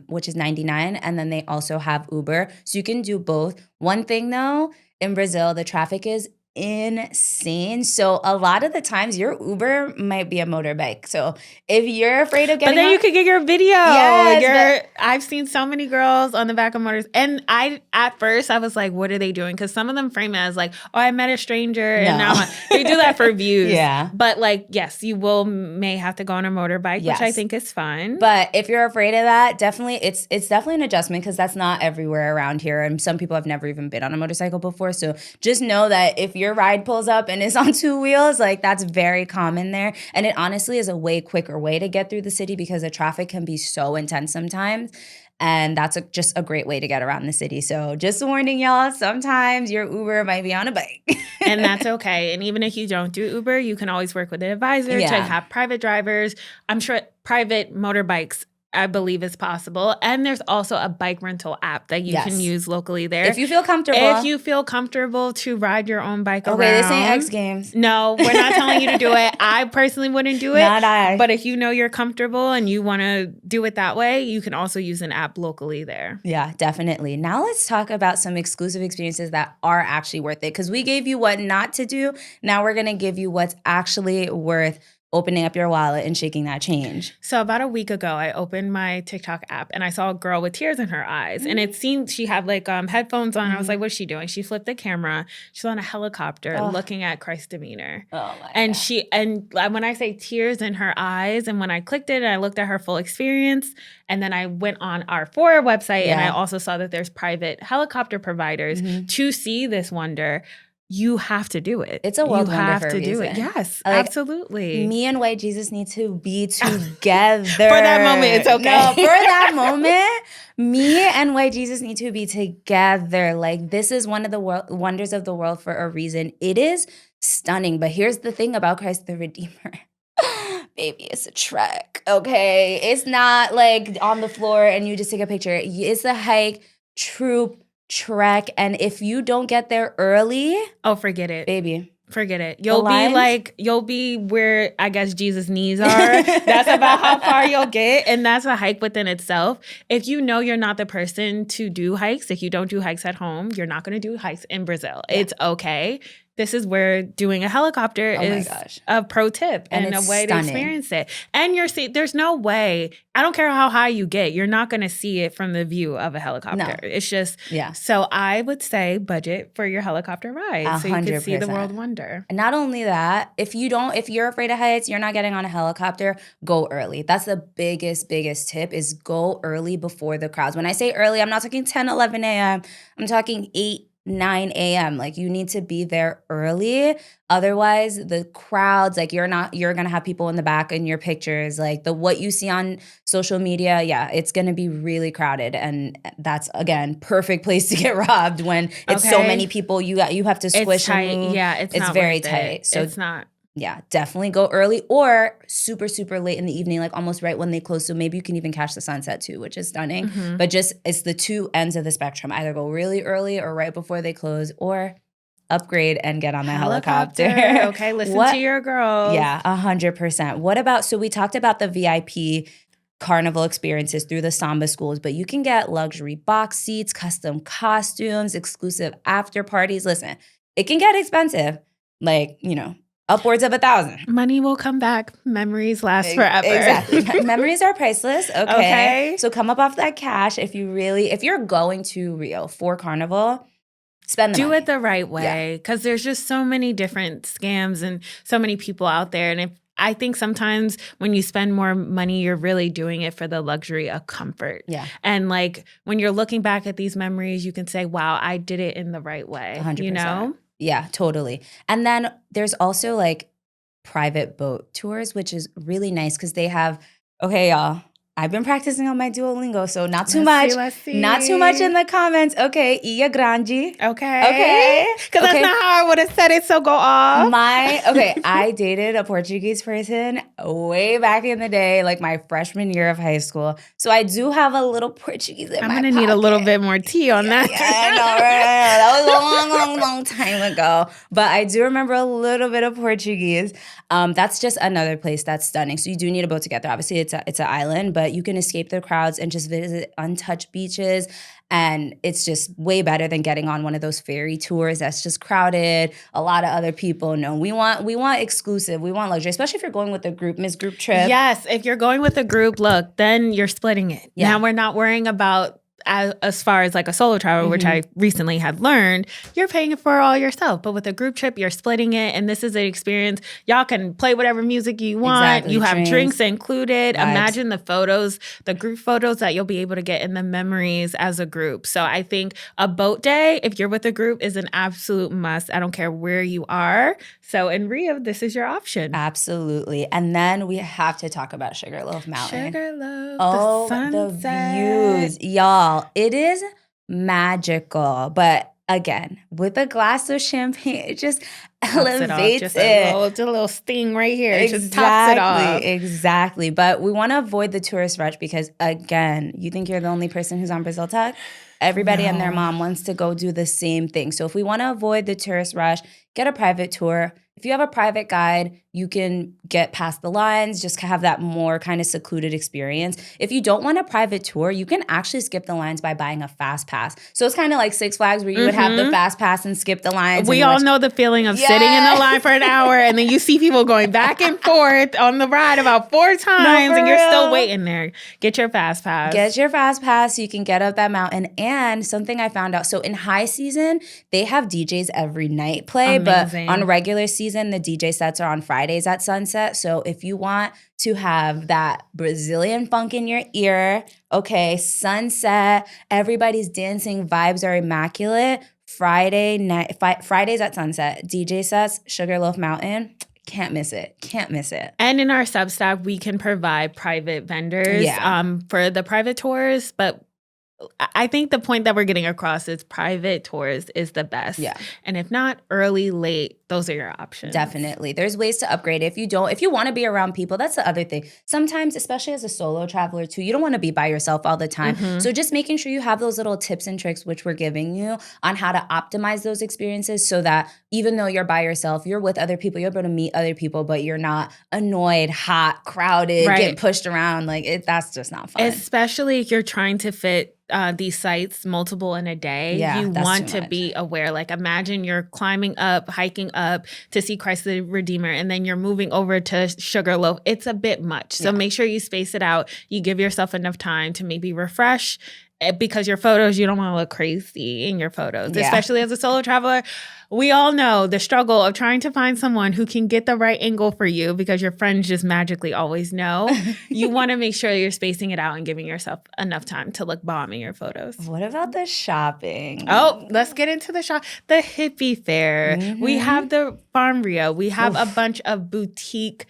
which is $99, and then they also have Uber. So you can do both. One thing though, in Brazil, the traffic is insane. So a lot of the times your Uber might be a motorbike. So if you're afraid of getting But then you could get your video. Yes, I've seen so many girls on the back of motors. And at first I was like, what are they doing? Because some of them frame it as like, oh, I met a stranger. And now they do that for views. But like, yes, you may have to go on a motorbike, which I think is fun. But if you're afraid of that, definitely, it's definitely an adjustment because that's not everywhere around here. And some people have never even been on a motorcycle before. So just know that if your ride pulls up and is on two wheels, like that's very common there. And it honestly is a way quicker way to get through the city because the traffic can be so intense sometimes. And that's just a great way to get around the city. So just warning y'all, sometimes your Uber might be on a bike. And that's okay. And even if you don't do Uber, you can always work with an advisor to have private drivers. I'm sure private motorbikes, I believe, is possible. And there's also a bike rental app that you can use locally there. If you feel comfortable. If you feel comfortable to ride your own bike around. Okay, this ain't X Games. No, we're not telling you to do it. I personally wouldn't do it. Not I. But if you know you're comfortable and you want to do it that way, you can also use an app locally there. Yeah, definitely. Now let's talk about some exclusive experiences that are actually worth it. Because we gave you what not to do. Now we're going to give you what's actually worth opening up your wallet and shaking that change. So about a week ago, I opened my TikTok app and I saw a girl with tears in her eyes. And it seemed she had like headphones on. I was like, what's she doing? She flipped the camera. She's on a helicopter looking at Christ's demeanor. Oh my God. And when I say tears in her eyes, and when I clicked it and I looked at her full experience, and then I went on our Fora website and I also saw that there's private helicopter providers to see this wonder. you have to do it. It's a world you wonder have for a to do reason. it. Yes, Like, absolutely. Me and White Jesus need to be together. For that moment, it's okay. No, for that moment, me and White Jesus need to be together. Like, this is one of the wonders of the world for a reason. It is stunning. But here's the thing about Christ the Redeemer. Baby, it's a trek, okay? It's not like on the floor and you just take a picture. It's a hike, troop, trek. And if you don't get there early... Oh, forget it. Baby. Forget it. You'll be where I guess Jesus' knees are. That's about how far you'll get. And that's a hike within itself. If you know you're not the person to do hikes, if you don't do hikes at home, you're not going to do hikes in Brazil. Yeah. It's okay. This is where doing a helicopter is a pro tip and a way to experience it. And there's no way, I don't care how high you get, you're not going to see it from the view of a helicopter. No. It's just, so I would say budget for your helicopter ride 100%. So you can see the world wonder. And not only that, if you're afraid of heights, you're not getting on a helicopter, go early. That's the biggest tip is go early before the crowds. When I say early, I'm not talking 10, 11 a.m. I'm talking 8, 9 a.m. Like, you need to be there early. Otherwise, the crowds, like, you're going to have people in the back in your pictures. Like, what you see on social media, it's going to be really crowded. And that's, again, perfect place to get robbed when it's so many people. You have to squish and move. Yeah, it's not very worth tight. It. So it's not. Yeah, definitely go early or super, super late in the evening, like almost right when they close. So maybe you can even catch the sunset too, which is stunning. Mm-hmm. But it's the two ends of the spectrum. Either go really early or right before they close, or upgrade and get on the helicopter. Okay, listen to your girls. Yeah, 100%. What about, so we talked about the VIP Carnival experiences through the Samba schools, but you can get luxury box seats, custom costumes, exclusive after parties. Listen, it can get expensive. Like, upwards of 1,000. Money will come back. Memories last forever. Exactly. Memories are priceless. Okay. So come up off that cash if you're going to Rio for Carnival, spend the money. Do it the right way, because there's just so many different scams and so many people out there. And I think sometimes when you spend more money, you're really doing it for the luxury of comfort. Yeah. And like when you're looking back at these memories, you can say, wow, I did it in the right way. 100%. Yeah, totally. And then there's also like private boat tours, which is really nice because they have, okay, y'all, I've been practicing on my Duolingo, so not too much. Let's see. Not too much in the comments. Okay, Ia Grande. Okay. Because that's not how I would have said it, so go off. I dated a Portuguese person way back in the day, like my freshman year of high school. So I do have a little Portuguese in my pocket. I'm going to need a little bit more tea on that. Yeah, I know, right? That was a long time ago. But I do remember a little bit of Portuguese. That's just another place that's stunning. So you do need a boat to get there. Obviously, it's an island, but you can escape the crowds and just visit untouched beaches. And it's just way better than getting on one of those ferry tours that's just crowded. A lot of other people. No, we want exclusive. We want luxury, especially if you're going with a group trip. Yes, if you're going with a group, look, then you're splitting it. Yeah. Now we're not worrying about as far as like a solo travel, which I recently had learned, you're paying for all yourself. But with a group trip, you're splitting it. And this is an experience. Y'all can play whatever music you want. Exactly. You have drinks included. Vibes. Imagine the photos, the group photos that you'll be able to get in the memories as a group. So I think a boat day, if you're with a group, is an absolute must. I don't care where you are. So in Rio, this is your option. Absolutely. And then we have to talk about Sugarloaf Mountain. Sugarloaf, the views. Y'all. It is magical, but again, with a glass of champagne, it just elevates it. Just a little sting right here. It just tops it off. Exactly. But we want to avoid the tourist rush because, again, you think you're the only person who's on Brazil Tech? Everybody and their mom wants to go do the same thing. So if we want to avoid the tourist rush, get a private tour. If you have a private guide, you can get past the lines, just have that more kind of secluded experience. If you don't want a private tour, you can actually skip the lines by buying a fast pass. So it's kind of like Six Flags where you would have the fast pass and skip the lines. We all know the feeling of sitting in the line for an hour and then you see people going back and forth on the ride about 4 times and you're still waiting there. Get your fast pass. Get your fast pass so you can get up that mountain. And something I found out, so in high season, they have DJs every night play, Amazing. But on regular season, the DJ sets are on Fridays at sunset. So if you want to have that Brazilian funk in your ear, okay, sunset, everybody's dancing, vibes are immaculate. Fridays at sunset, DJ sets, Sugarloaf Mountain. Can't miss it. Can't miss it. And in our Substack, we can provide private vendors for the private tours, but I think the point that we're getting across is private tours is the best. Yeah. And if not, early, late, those are your options. Definitely. There's ways to upgrade. If you want to be around people, that's the other thing. Sometimes, especially as a solo traveler too, you don't want to be by yourself all the time. Mm-hmm. So just making sure you have those little tips and tricks, which we're giving you on how to optimize those experiences so that even though you're by yourself, you're with other people, you're able to meet other people, but you're not annoyed, hot, crowded, getting pushed around. Like that's just not fun. Especially if you're trying to fit these sites multiple in a day. Yeah, you want to be aware. Like imagine you're climbing up, hiking up to see Christ the Redeemer, and then you're moving over to Sugarloaf. It's a bit much. So make sure you space it out. You give yourself enough time to maybe refresh, because your photos, you don't want to look crazy in your photos, especially as a solo traveler. We all know the struggle of trying to find someone who can get the right angle for you because your friends just magically always know. You want to make sure you're spacing it out and giving yourself enough time to look bomb in your photos. What about the shopping? Oh, let's get into the shop. The hippie fair. Mm-hmm. We have the Farm Rio. We have a bunch of boutique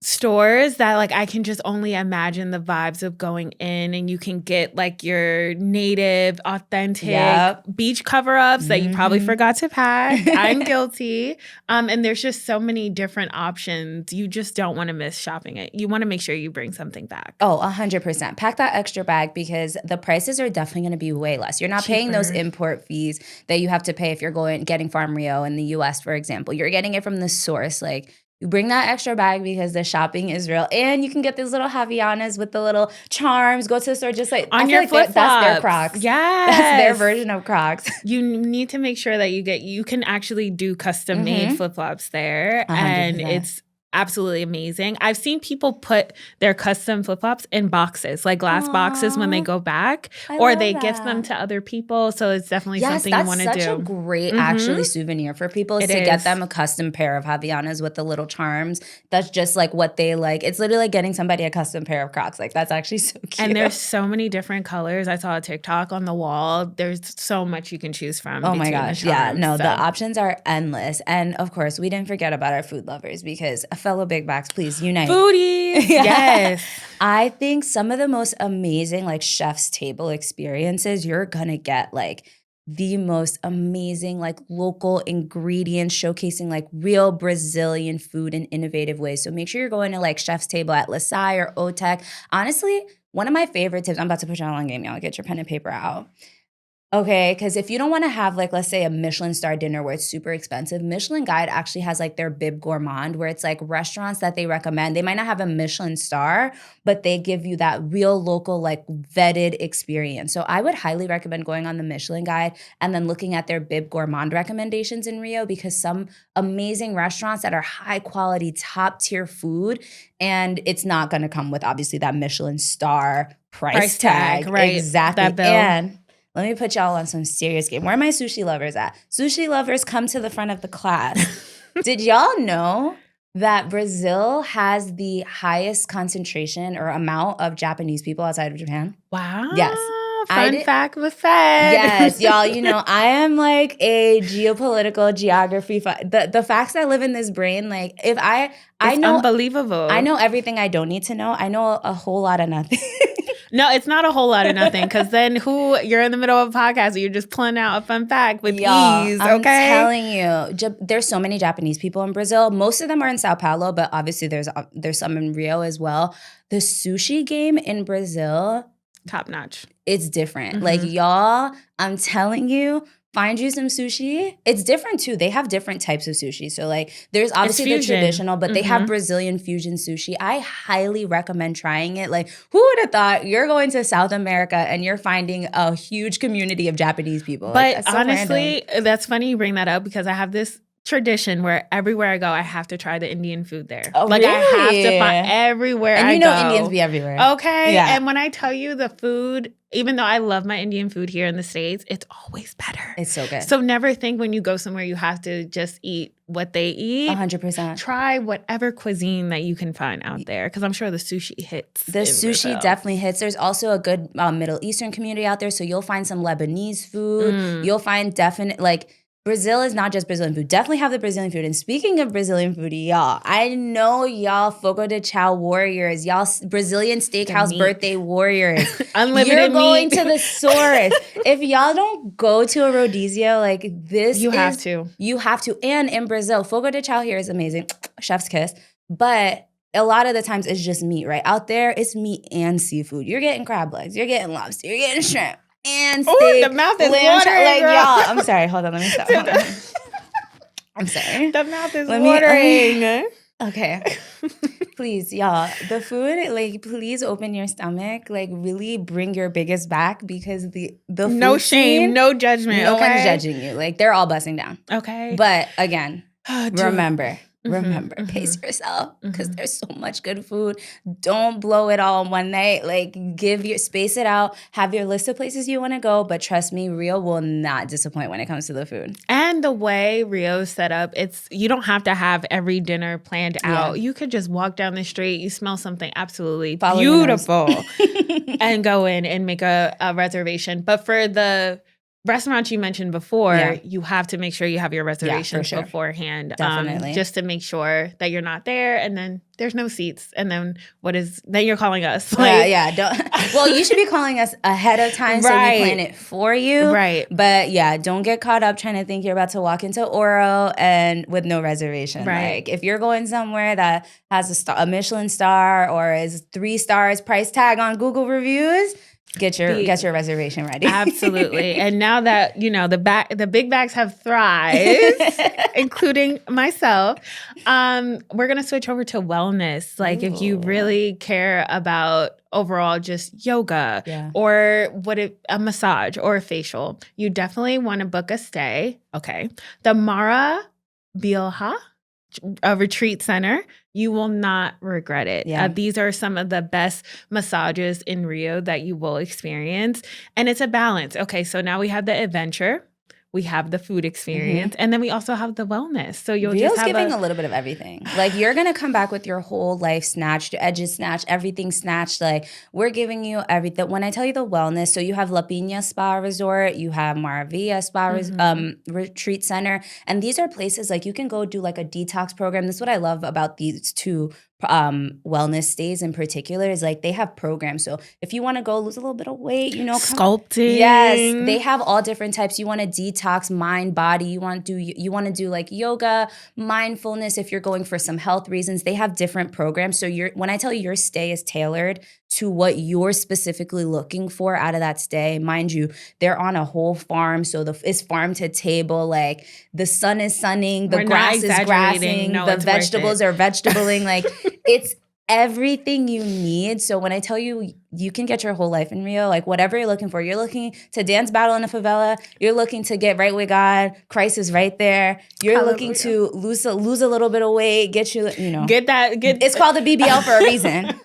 stores that like I can just only imagine the vibes of going in, and you can get like your native, authentic beach cover-ups that you probably forgot to pack. I'm guilty. And there's just so many different options. You just don't want to miss shopping it. You want to make sure you bring something back. Oh, 100%. Pack that extra bag because the prices are definitely going to be way less. You're not paying those import fees that you have to pay if you're getting Farm Rio in the US, for example. You're getting it from the source. Like, you bring that extra bag because the shopping is real. And you can get these little Havianas with the little charms. Go to the store just like on your flip-flops. That's their Crocs. Yes. That's their version of Crocs. You need to make sure that you can actually do custom-made flip-flops there. 100%. And it's absolutely amazing. I've seen people put their custom flip-flops in boxes, like glass boxes when they go back, or they gift them to other people. So it's definitely something you want to do. That's such a great actually souvenir for people is to get them a custom pair of Havianas with the little charms. That's just like what they like. It's literally like getting somebody a custom pair of Crocs. Like that's actually so cute. And there's so many different colors. I saw a TikTok on the wall. There's so much you can choose from. Oh my gosh. Yeah. No, the options are endless. And of course, we didn't forget about our food lovers because fellow big backs, please unite. Foodies. Yes. I think some of the most amazing like chef's table experiences, you're going to get like the most amazing like local ingredients showcasing like real Brazilian food in innovative ways. So make sure you're going to like chef's table at Lasai or Otec. Honestly, one of my favorite tips, I'm about to put you on game, y'all. Get your pen and paper out. Okay, because if you don't want to have like, let's say a Michelin star dinner where it's super expensive, Michelin Guide actually has like their Bib Gourmand where it's like restaurants that they recommend. They might not have a Michelin star, but they give you that real local like vetted experience. So I would highly recommend going on the Michelin Guide and then looking at their Bib Gourmand recommendations in Rio because some amazing restaurants that are high quality, top tier food, and it's not going to come with obviously that Michelin star price tag. Right? Exactly. That bill. And let me put y'all on some serious game. Where are my sushi lovers at? Sushi lovers, come to the front of the class. Did y'all know that Brazil has the highest concentration or amount of Japanese people outside of Japan? Wow. Yes. Fun fact with Fed. Yes, y'all, you know, I am like a geopolitical geography. The facts that live in this brain, like if I know. Unbelievable. I know everything I don't need to know. I know a whole lot of nothing. No, it's not a whole lot of nothing because then you're in the middle of a podcast and you're just pulling out a fun fact with ease, okay? I'm telling you, there's so many Japanese people in Brazil. Most of them are in Sao Paulo, but obviously there's some in Rio as well. The sushi game in Brazil, top notch. It's different. Like y'all, I'm telling you, find you some sushi. It's different too. They have different types of sushi. So like there's obviously the traditional, but they have Brazilian fusion sushi. I highly recommend trying it. Like who would have thought you're going to South America and you're finding a huge community of Japanese people? But like, honestly, that's funny you bring that up because I have this tradition where everywhere I go, I have to try the Indian food there. Oh, like really? I have to find everywhere I go. And you know Indians be everywhere. Okay. Yeah. And when I tell you the food, even though I love my Indian food here in the States, it's always better. It's so good. So never think when you go somewhere you have to just eat what they eat. 100%. Try whatever cuisine that you can find out there, because I'm sure the sushi hits. The sushi definitely hits. There's also a good Middle Eastern community out there, so you'll find some Lebanese food. You'll find Brazil is not just Brazilian food. Definitely have the Brazilian food. And speaking of Brazilian food, y'all, I know y'all Fogo de Chao warriors, y'all Brazilian steakhouse birthday warriors. Unlimited You're going meat. to the source. If y'all don't go to a rodizio like this, You have to. You have to. And in Brazil, Fogo de Chao here is amazing. Chef's kiss. But a lot of the times it's just meat, right? Out there, it's meat and seafood. You're getting crab legs. You're getting lobster. You're getting shrimp. And steak. Ooh, the mouth is watering, girl. Y'all. I'm sorry. Hold on. Let me stop. Hold on. I'm sorry. The mouth is watering. Okay. Please, y'all. The food, please open your stomach. Really bring your biggest back, because the food no shame, scene, no judgment. no okay? one's judging you. They're all busting down. Okay. But again, remember. Remember, Mm-hmm. pace yourself, because there's so much good food. Don't blow it all in one night. Space it out. Have your list of places you want to go, but trust me, Rio will not disappoint when it comes to the food. And the way Rio's set up, you don't have to have every dinner planned out. You could just walk down the street, you smell something absolutely beautiful, and go in and make a reservation. But for the restaurants you mentioned before, you have to make sure you have your reservations beforehand. Definitely. Just to make sure that you're not there, and then there's no seats. And then then you're calling us. Well, you should be calling us ahead of time so we plan it for you. Right. But don't get caught up trying to think you're about to walk into Oro and with no reservation. Right. If you're going somewhere that has a Michelin star or is 3 stars price tag on Google reviews, get your reservation ready. Absolutely. And now that, the big bags have thrived, including myself, we're going to switch over to wellness. If you really care about overall just yoga or a massage or a facial, you definitely want to book a stay. Okay. The Mara Bilha, a retreat center, you will not regret it. These are some of the best massages in Rio that you will experience. And it's a balance. Okay, so now we have the adventure, we have the food experience, and then we also have the wellness. So you'll Rio's just have giving a little bit of everything. You're going to come back with your whole life snatched, edges snatched, everything snatched. We're giving you everything. When I tell you the wellness, so you have La Piña Spa Resort, you have Maravilla Spa Retreat Center. And these are places you can go do a detox program. This is what I love about these two wellness stays in particular is they have programs. So if you want to go lose a little bit of weight, sculpting. Yes, they have all different types. You want to detox mind, body. You want to do yoga, mindfulness. If you're going for some health reasons, they have different programs. So when I tell you your stay is tailored to what you're specifically looking for out of that stay, mind you, they're on a whole farm. So it's farm to table. The sun is sunning, the grass is grassing, the vegetables are vegetabling. It's everything you need. So when I tell you, you can get your whole life in Rio, whatever you're looking for. You're looking to dance battle in a favela. You're looking to get right with God. Christ is right there. You're looking to lose a little bit of weight. Get it's called the BBL for a reason.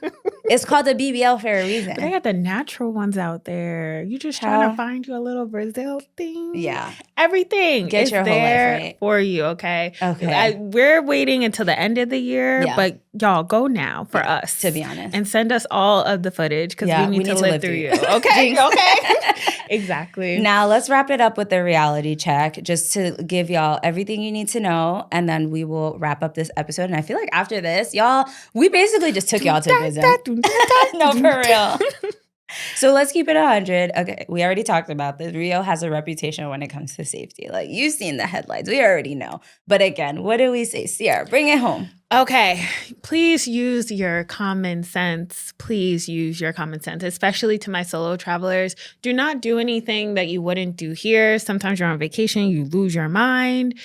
It's called the BBL for a reason. But they got the natural ones out there. You just trying to find you a little Brazil thing. Yeah. Everything Get is your whole life there right for you, okay? Okay. We're waiting until the end of the year, but y'all go now for us. To be honest. And send us all of the footage because we need to live through you. Okay? Okay? Exactly. Now let's wrap it up with the reality check just to give y'all everything you need to know. And then we will wrap up this episode. And I feel like after this, y'all, we basically just took y'all to Brazil. No, for real. So let's keep it 100. Okay, we already talked about this. Rio has a reputation when it comes to safety. You've seen the headlines. We already know. But again, what do we say? Ciara, bring it home. Okay, please use your common sense. Please use your common sense, especially to my solo travelers. Do not do anything that you wouldn't do here. Sometimes you're on vacation, you lose your mind.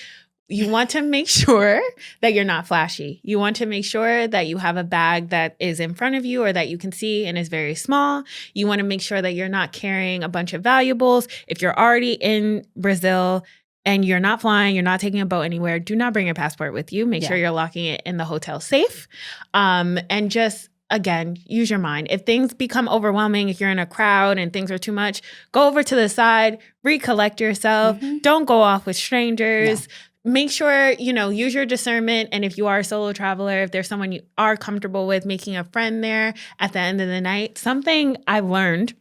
You want to make sure that you're not flashy. You want to make sure that you have a bag that is in front of you or that you can see and is very small. You want to make sure that you're not carrying a bunch of valuables. If you're already in Brazil and you're not flying, you're not taking a boat anywhere, do not bring your passport with you. Make sure you're locking it in the hotel safe. And just, again, use your mind. If things become overwhelming, if you're in a crowd and things are too much, go over to the side, recollect yourself. Don't go off with strangers. make sure, use your discernment. And if you are a solo traveler, if there's someone you are comfortable with, making a friend there at the end of the night. Something I learned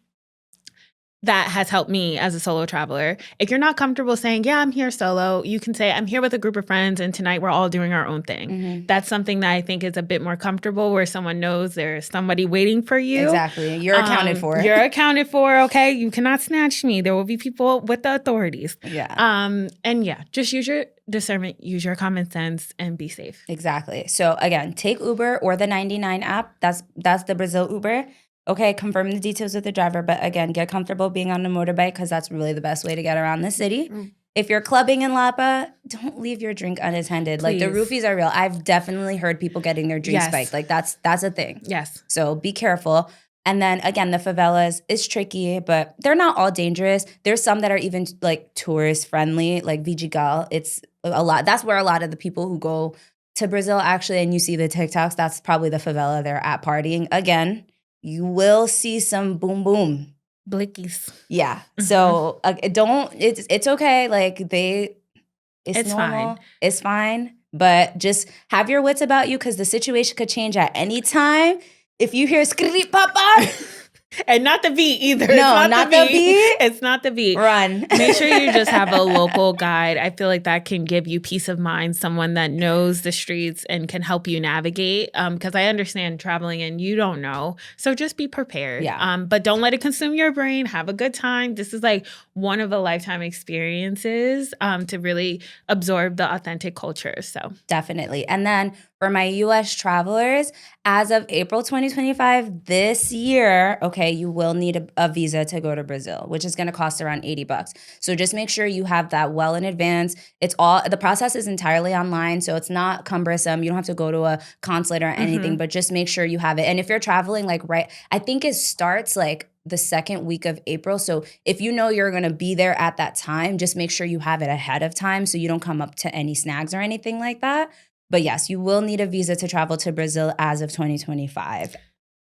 that has helped me as a solo traveler. If you're not comfortable saying, yeah, I'm here solo, you can say, I'm here with a group of friends and tonight we're all doing our own thing. Mm-hmm. That's something that I think is a bit more comfortable, where someone knows there's somebody waiting for you. Exactly. You're accounted for. You're accounted for, okay? You cannot snatch me. There will be people with the authorities. Yeah. And yeah, just use your discernment, use your common sense, and be safe. Exactly. So again, take Uber or the 99 app. That's the Brazil Uber. Okay, confirm the details with the driver, but again, get comfortable being on a motorbike because that's really the best way to get around the city. If you're clubbing in Lapa, don't leave your drink unattended. Please. Like, the roofies are real. I've definitely heard people getting their drinks spiked. Like, that's a thing. Yes. So be careful. And then again, the favelas is tricky, but they're not all dangerous. There's some that are even like tourist friendly, like Vidigal. It's a lot. That's where a lot of the people who go to Brazil actually, and you see the TikToks, that's probably the favela they're at partying. Again, you will see some boom boom. Blickies. Yeah. Mm-hmm. So it's okay. Like it's normal. Fine. It's fine. But just have your wits about you because the situation could change at any time. If you hear skri papa. And not the beat either. No, not the beat. It's not the beat. Run. Make sure you just have a local guide. I feel like that can give you peace of mind, someone that knows the streets and can help you navigate. Because I understand traveling and you don't know. So just be prepared. Yeah. But don't let it consume your brain. Have a good time. This is like one of a lifetime experiences to really absorb the authentic culture. So definitely. And then for my U.S. travelers, as of April 2025, this year, okay, you will need a visa to go to Brazil, which is going to cost around $80. So just make sure you have that well in advance. The process is entirely online, so it's not cumbersome. You don't have to go to a consulate or anything, but just make sure you have it. And if you're traveling I think it starts like the second week of April. So if you know you're going to be there at that time, just make sure you have it ahead of time so you don't come up to any snags or anything like that. But yes, you will need a visa to travel to Brazil as of 2025.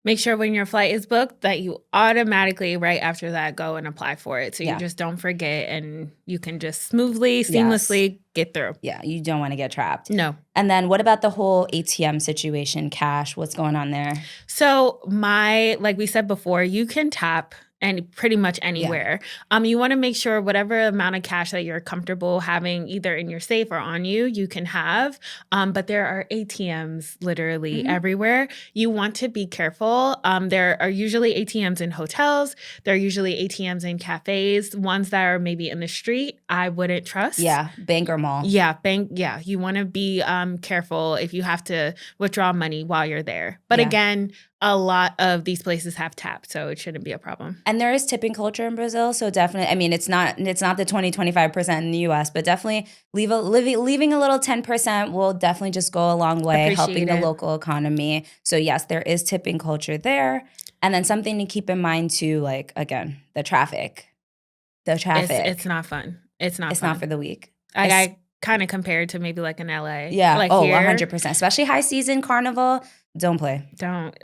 Make sure when your flight is booked that you automatically, right after that, go and apply for it. So you just don't forget and you can just smoothly, seamlessly get through. Yeah, you don't want to get trapped. No. And then what about the whole ATM situation, cash? What's going on there? So like we said before, you can tap and pretty much anywhere. You want to make sure whatever amount of cash that you're comfortable having either in your safe or on you, you can have. But there are ATMs literally everywhere. You want to be careful. There are usually ATMs in hotels. There are usually ATMs in cafes. Ones that are maybe in the street, I wouldn't trust. Yeah, bank or mall. Yeah, bank. Yeah, you want to be careful if you have to withdraw money while you're there. But again, a lot of these places have tapped, so it shouldn't be a problem. And there is tipping culture in Brazil, so definitely, I mean, it's not the 20-25% in the US, but definitely leaving a little 10% will definitely just go a long way, helping the local economy. So yes, there is tipping culture there. And then something to keep in mind too, like, again, the traffic. It's not fun. It's not for the weak. I kind of compared to maybe like in LA. Yeah. Like 100%. Especially high season, carnival. Don't play.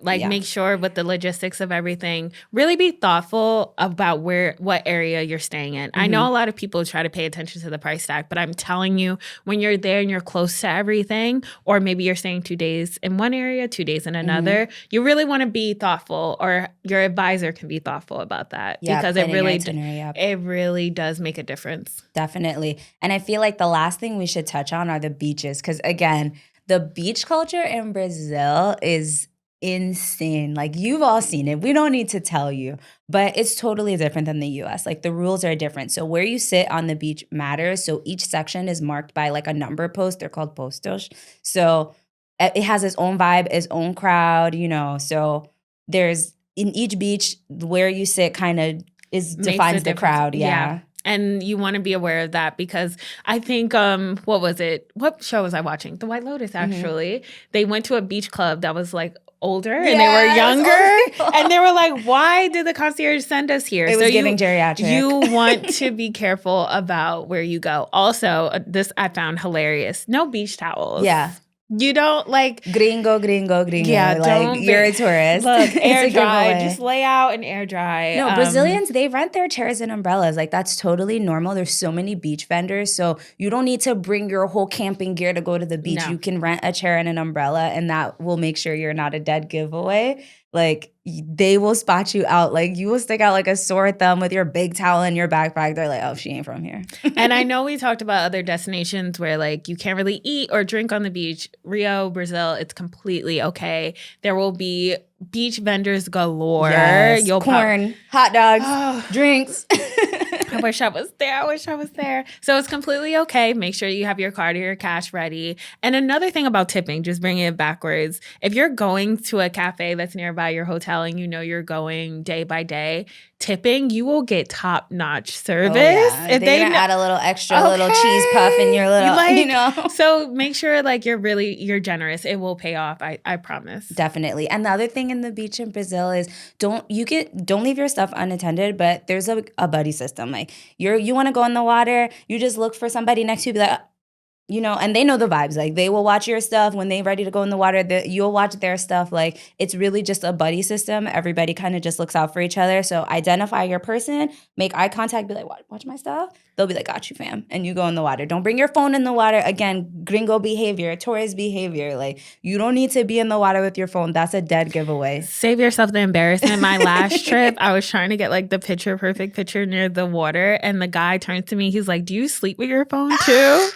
Make sure with the logistics of everything, really be thoughtful about what area you're staying in. I know a lot of people try to pay attention to the price tag, but I'm telling you, when you're there and you're close to everything, or maybe you're staying 2 days in one area, 2 days in another, you really want to be thoughtful, or your advisor can be thoughtful about that because it really does make a difference. Definitely. And I feel like the last thing we should touch on are the beaches, because again, the beach culture in Brazil is insane. Like, you've all seen it. We don't need to tell you, but it's totally different than the US. Like, the rules are different. So where you sit on the beach matters. So each section is marked by like a number post. They're called postos. So it has its own vibe, its own crowd, So there's in each beach where you sit kind of defines the crowd. Yeah. And you want to be aware of that because I think, what was it? What show was I watching? The White Lotus, actually. They went to a beach club that was like older and they were younger. And they were like, why did the concierge send us here? It was giving geriatric. You want to be careful about where you go. Also, this I found hilarious. No beach towels. Yeah. You don't like gringo. Yeah, like you're a tourist. Look, air dry. Just lay out and air dry. No, Brazilians, they rent their chairs and umbrellas. Like that's totally normal. There's so many beach vendors. So you don't need to bring your whole camping gear to go to the beach. No. You can rent a chair and an umbrella, and that will make sure you're not a dead giveaway. Like they will spot you out. Like you will stick out like a sore thumb with your big towel in your backpack. They're like, oh, she ain't from here. And I know we talked about other destinations where like you can't really eat or drink on the beach. Rio, Brazil, it's completely okay. There will be beach vendors galore. Yes. Corn, hot dogs, drinks. I wish I was there. So it's completely okay. Make sure you have your card or your cash ready. And another thing about tipping, just bringing it backwards, if you're going to a cafe that's nearby your hotel and you know you're going day by day, tipping, you will get top-notch service. Oh, yeah. If they add a little extra little cheese puff in your little, So make sure like you're generous. It will pay off. I promise. Definitely. And the other thing in the beach in Brazil is don't leave your stuff unattended, but there's a buddy system. Like you want to go in the water, you just look for somebody next to you, be like, and they know the vibes. Like they will watch your stuff when they're ready to go in the water. You'll watch their stuff. Like it's really just a buddy system. Everybody kind of just looks out for each other. So identify your person, make eye contact, be like, watch my stuff. They'll be like, got you, fam. And you go in the water. Don't bring your phone in the water. Again, gringo behavior, tourist behavior. Like you don't need to be in the water with your phone. That's a dead giveaway. Save yourself the embarrassment. My last trip, I was trying to get like the perfect picture near the water. And the guy turns to me. He's like, do you sleep with your phone too?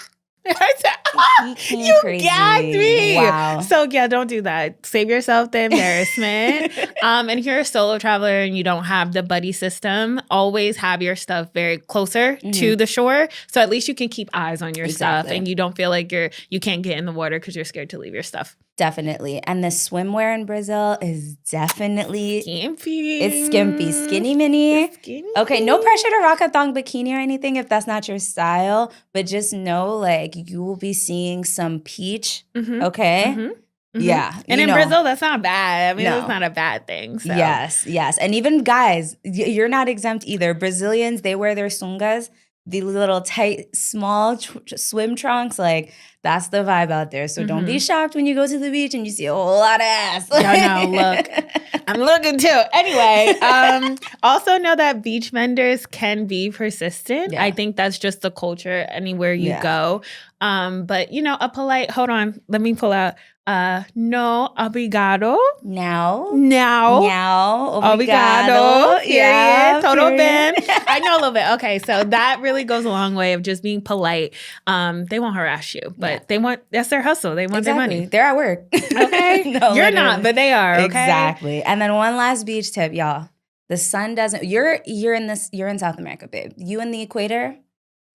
I said, you crazy. Gagged me. Wow. So yeah, don't do that. Save yourself the embarrassment. And if you're a solo traveler and you don't have the buddy system, always have your stuff very closer to the shore. So at least you can keep eyes on your stuff and you don't feel like you can't get in the water because you're scared to leave your stuff. Definitely. And the swimwear in Brazil is definitely skimpy. It's skimpy. Skinny mini. Okay, no pressure to rock a thong bikini or anything if that's not your style. But just know, like, you will be seeing some peach. Okay? Mm-hmm. Yeah. And in Brazil, that's not bad. I mean, that's not a bad thing. So. Yes. And even guys, you're not exempt either. Brazilians, they wear their sungas, the little tight, small swim trunks. Like, that's the vibe out there. So don't be shocked when you go to the beach and you see a whole lot of ass. No, look. I'm looking too. Anyway, also know that beach vendors can be persistent. Yeah. I think that's just the culture anywhere you go. But, a polite, hold on, let me pull out. No, obrigado. Now. Obrigado. Yeah. Total Ben. I know a little bit. Okay, so that really goes a long way of just being polite. They won't harass you, but that's their hustle. They want their money. They're at work. Okay. No, you're not, but they are. Okay. Exactly. And then one last beach tip, y'all. The sun doesn't. You're in South America, babe. You in the equator.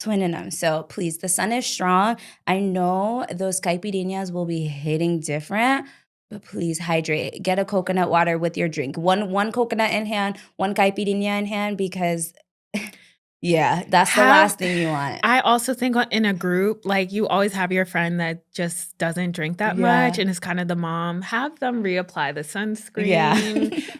Twinning them. So please, the sun is strong. I know those caipirinhas will be hitting different, but please hydrate. Get a coconut water with your drink. One coconut in hand, one caipirinha in hand, because that's the last thing you want. I also think in a group, like you always have your friend that just doesn't drink that much and is kind of the mom. Have them reapply the sunscreen. Yeah.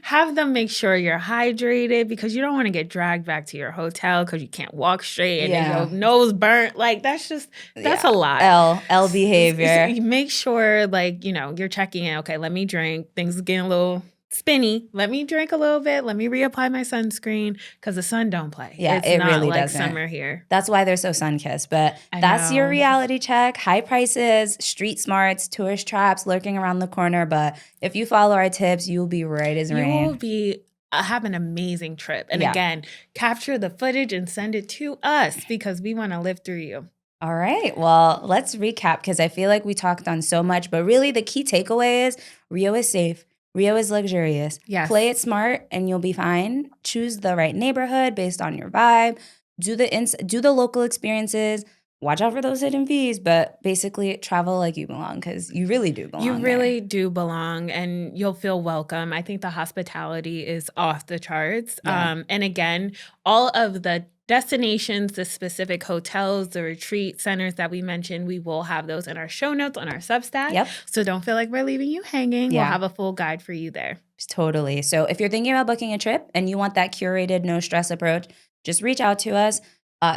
Have them make sure you're hydrated because you don't want to get dragged back to your hotel because you can't walk straight and your nose burnt. Like that's a lot. L behavior. So make sure you're checking in. Okay, let me drink. Things are getting a little spinny. Let me drink a little bit. Let me reapply my sunscreen because the sun don't play. Yeah, it's not really like doesn't. Summer here. That's why they're so sun-kissed. But that's your reality check. High prices, street smarts, tourist traps lurking around the corner. But if you follow our tips, you'll be right as rain. You will be have an amazing trip. And again, capture the footage and send it to us because we want to live through you. All right. Well, let's recap because I feel like we talked on so much. But really, the key takeaway is Rio is safe. Rio is luxurious. Yes. Play it smart and you'll be fine. Choose the right neighborhood based on your vibe. Do the local experiences. Watch out for those hidden fees, but basically travel like you belong because you really do belong. You really do belong and you'll feel welcome. I think the hospitality is off the charts. Yeah. And again, all of the destinations, the specific hotels, the retreat centers that we mentioned, we will have those in our show notes on our Substack. Yep. So don't feel like we're leaving you hanging. Yeah. We'll have a full guide for you there. Totally. So if you're thinking about booking a trip and you want that curated, no stress approach, just reach out to us.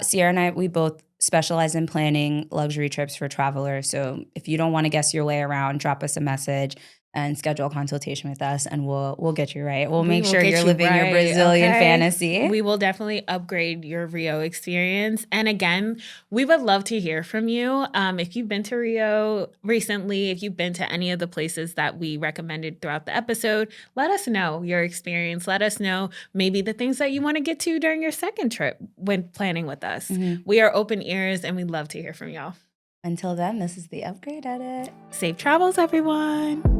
Ciara and I, we both specialize in planning luxury trips for travelers. So if you don't want to guess your way around, drop us a message and schedule a consultation with us, and we'll get you right. We'll make sure you're living your Brazilian fantasy. We will definitely upgrade your Rio experience. And again, we would love to hear from you. If you've been to Rio recently, if you've been to any of the places that we recommended throughout the episode, let us know your experience. Let us know maybe the things that you want to get to during your second trip when planning with us. We are open ears, and we'd love to hear from y'all. Until then, this is the Upgrade Edit. Safe travels, everyone.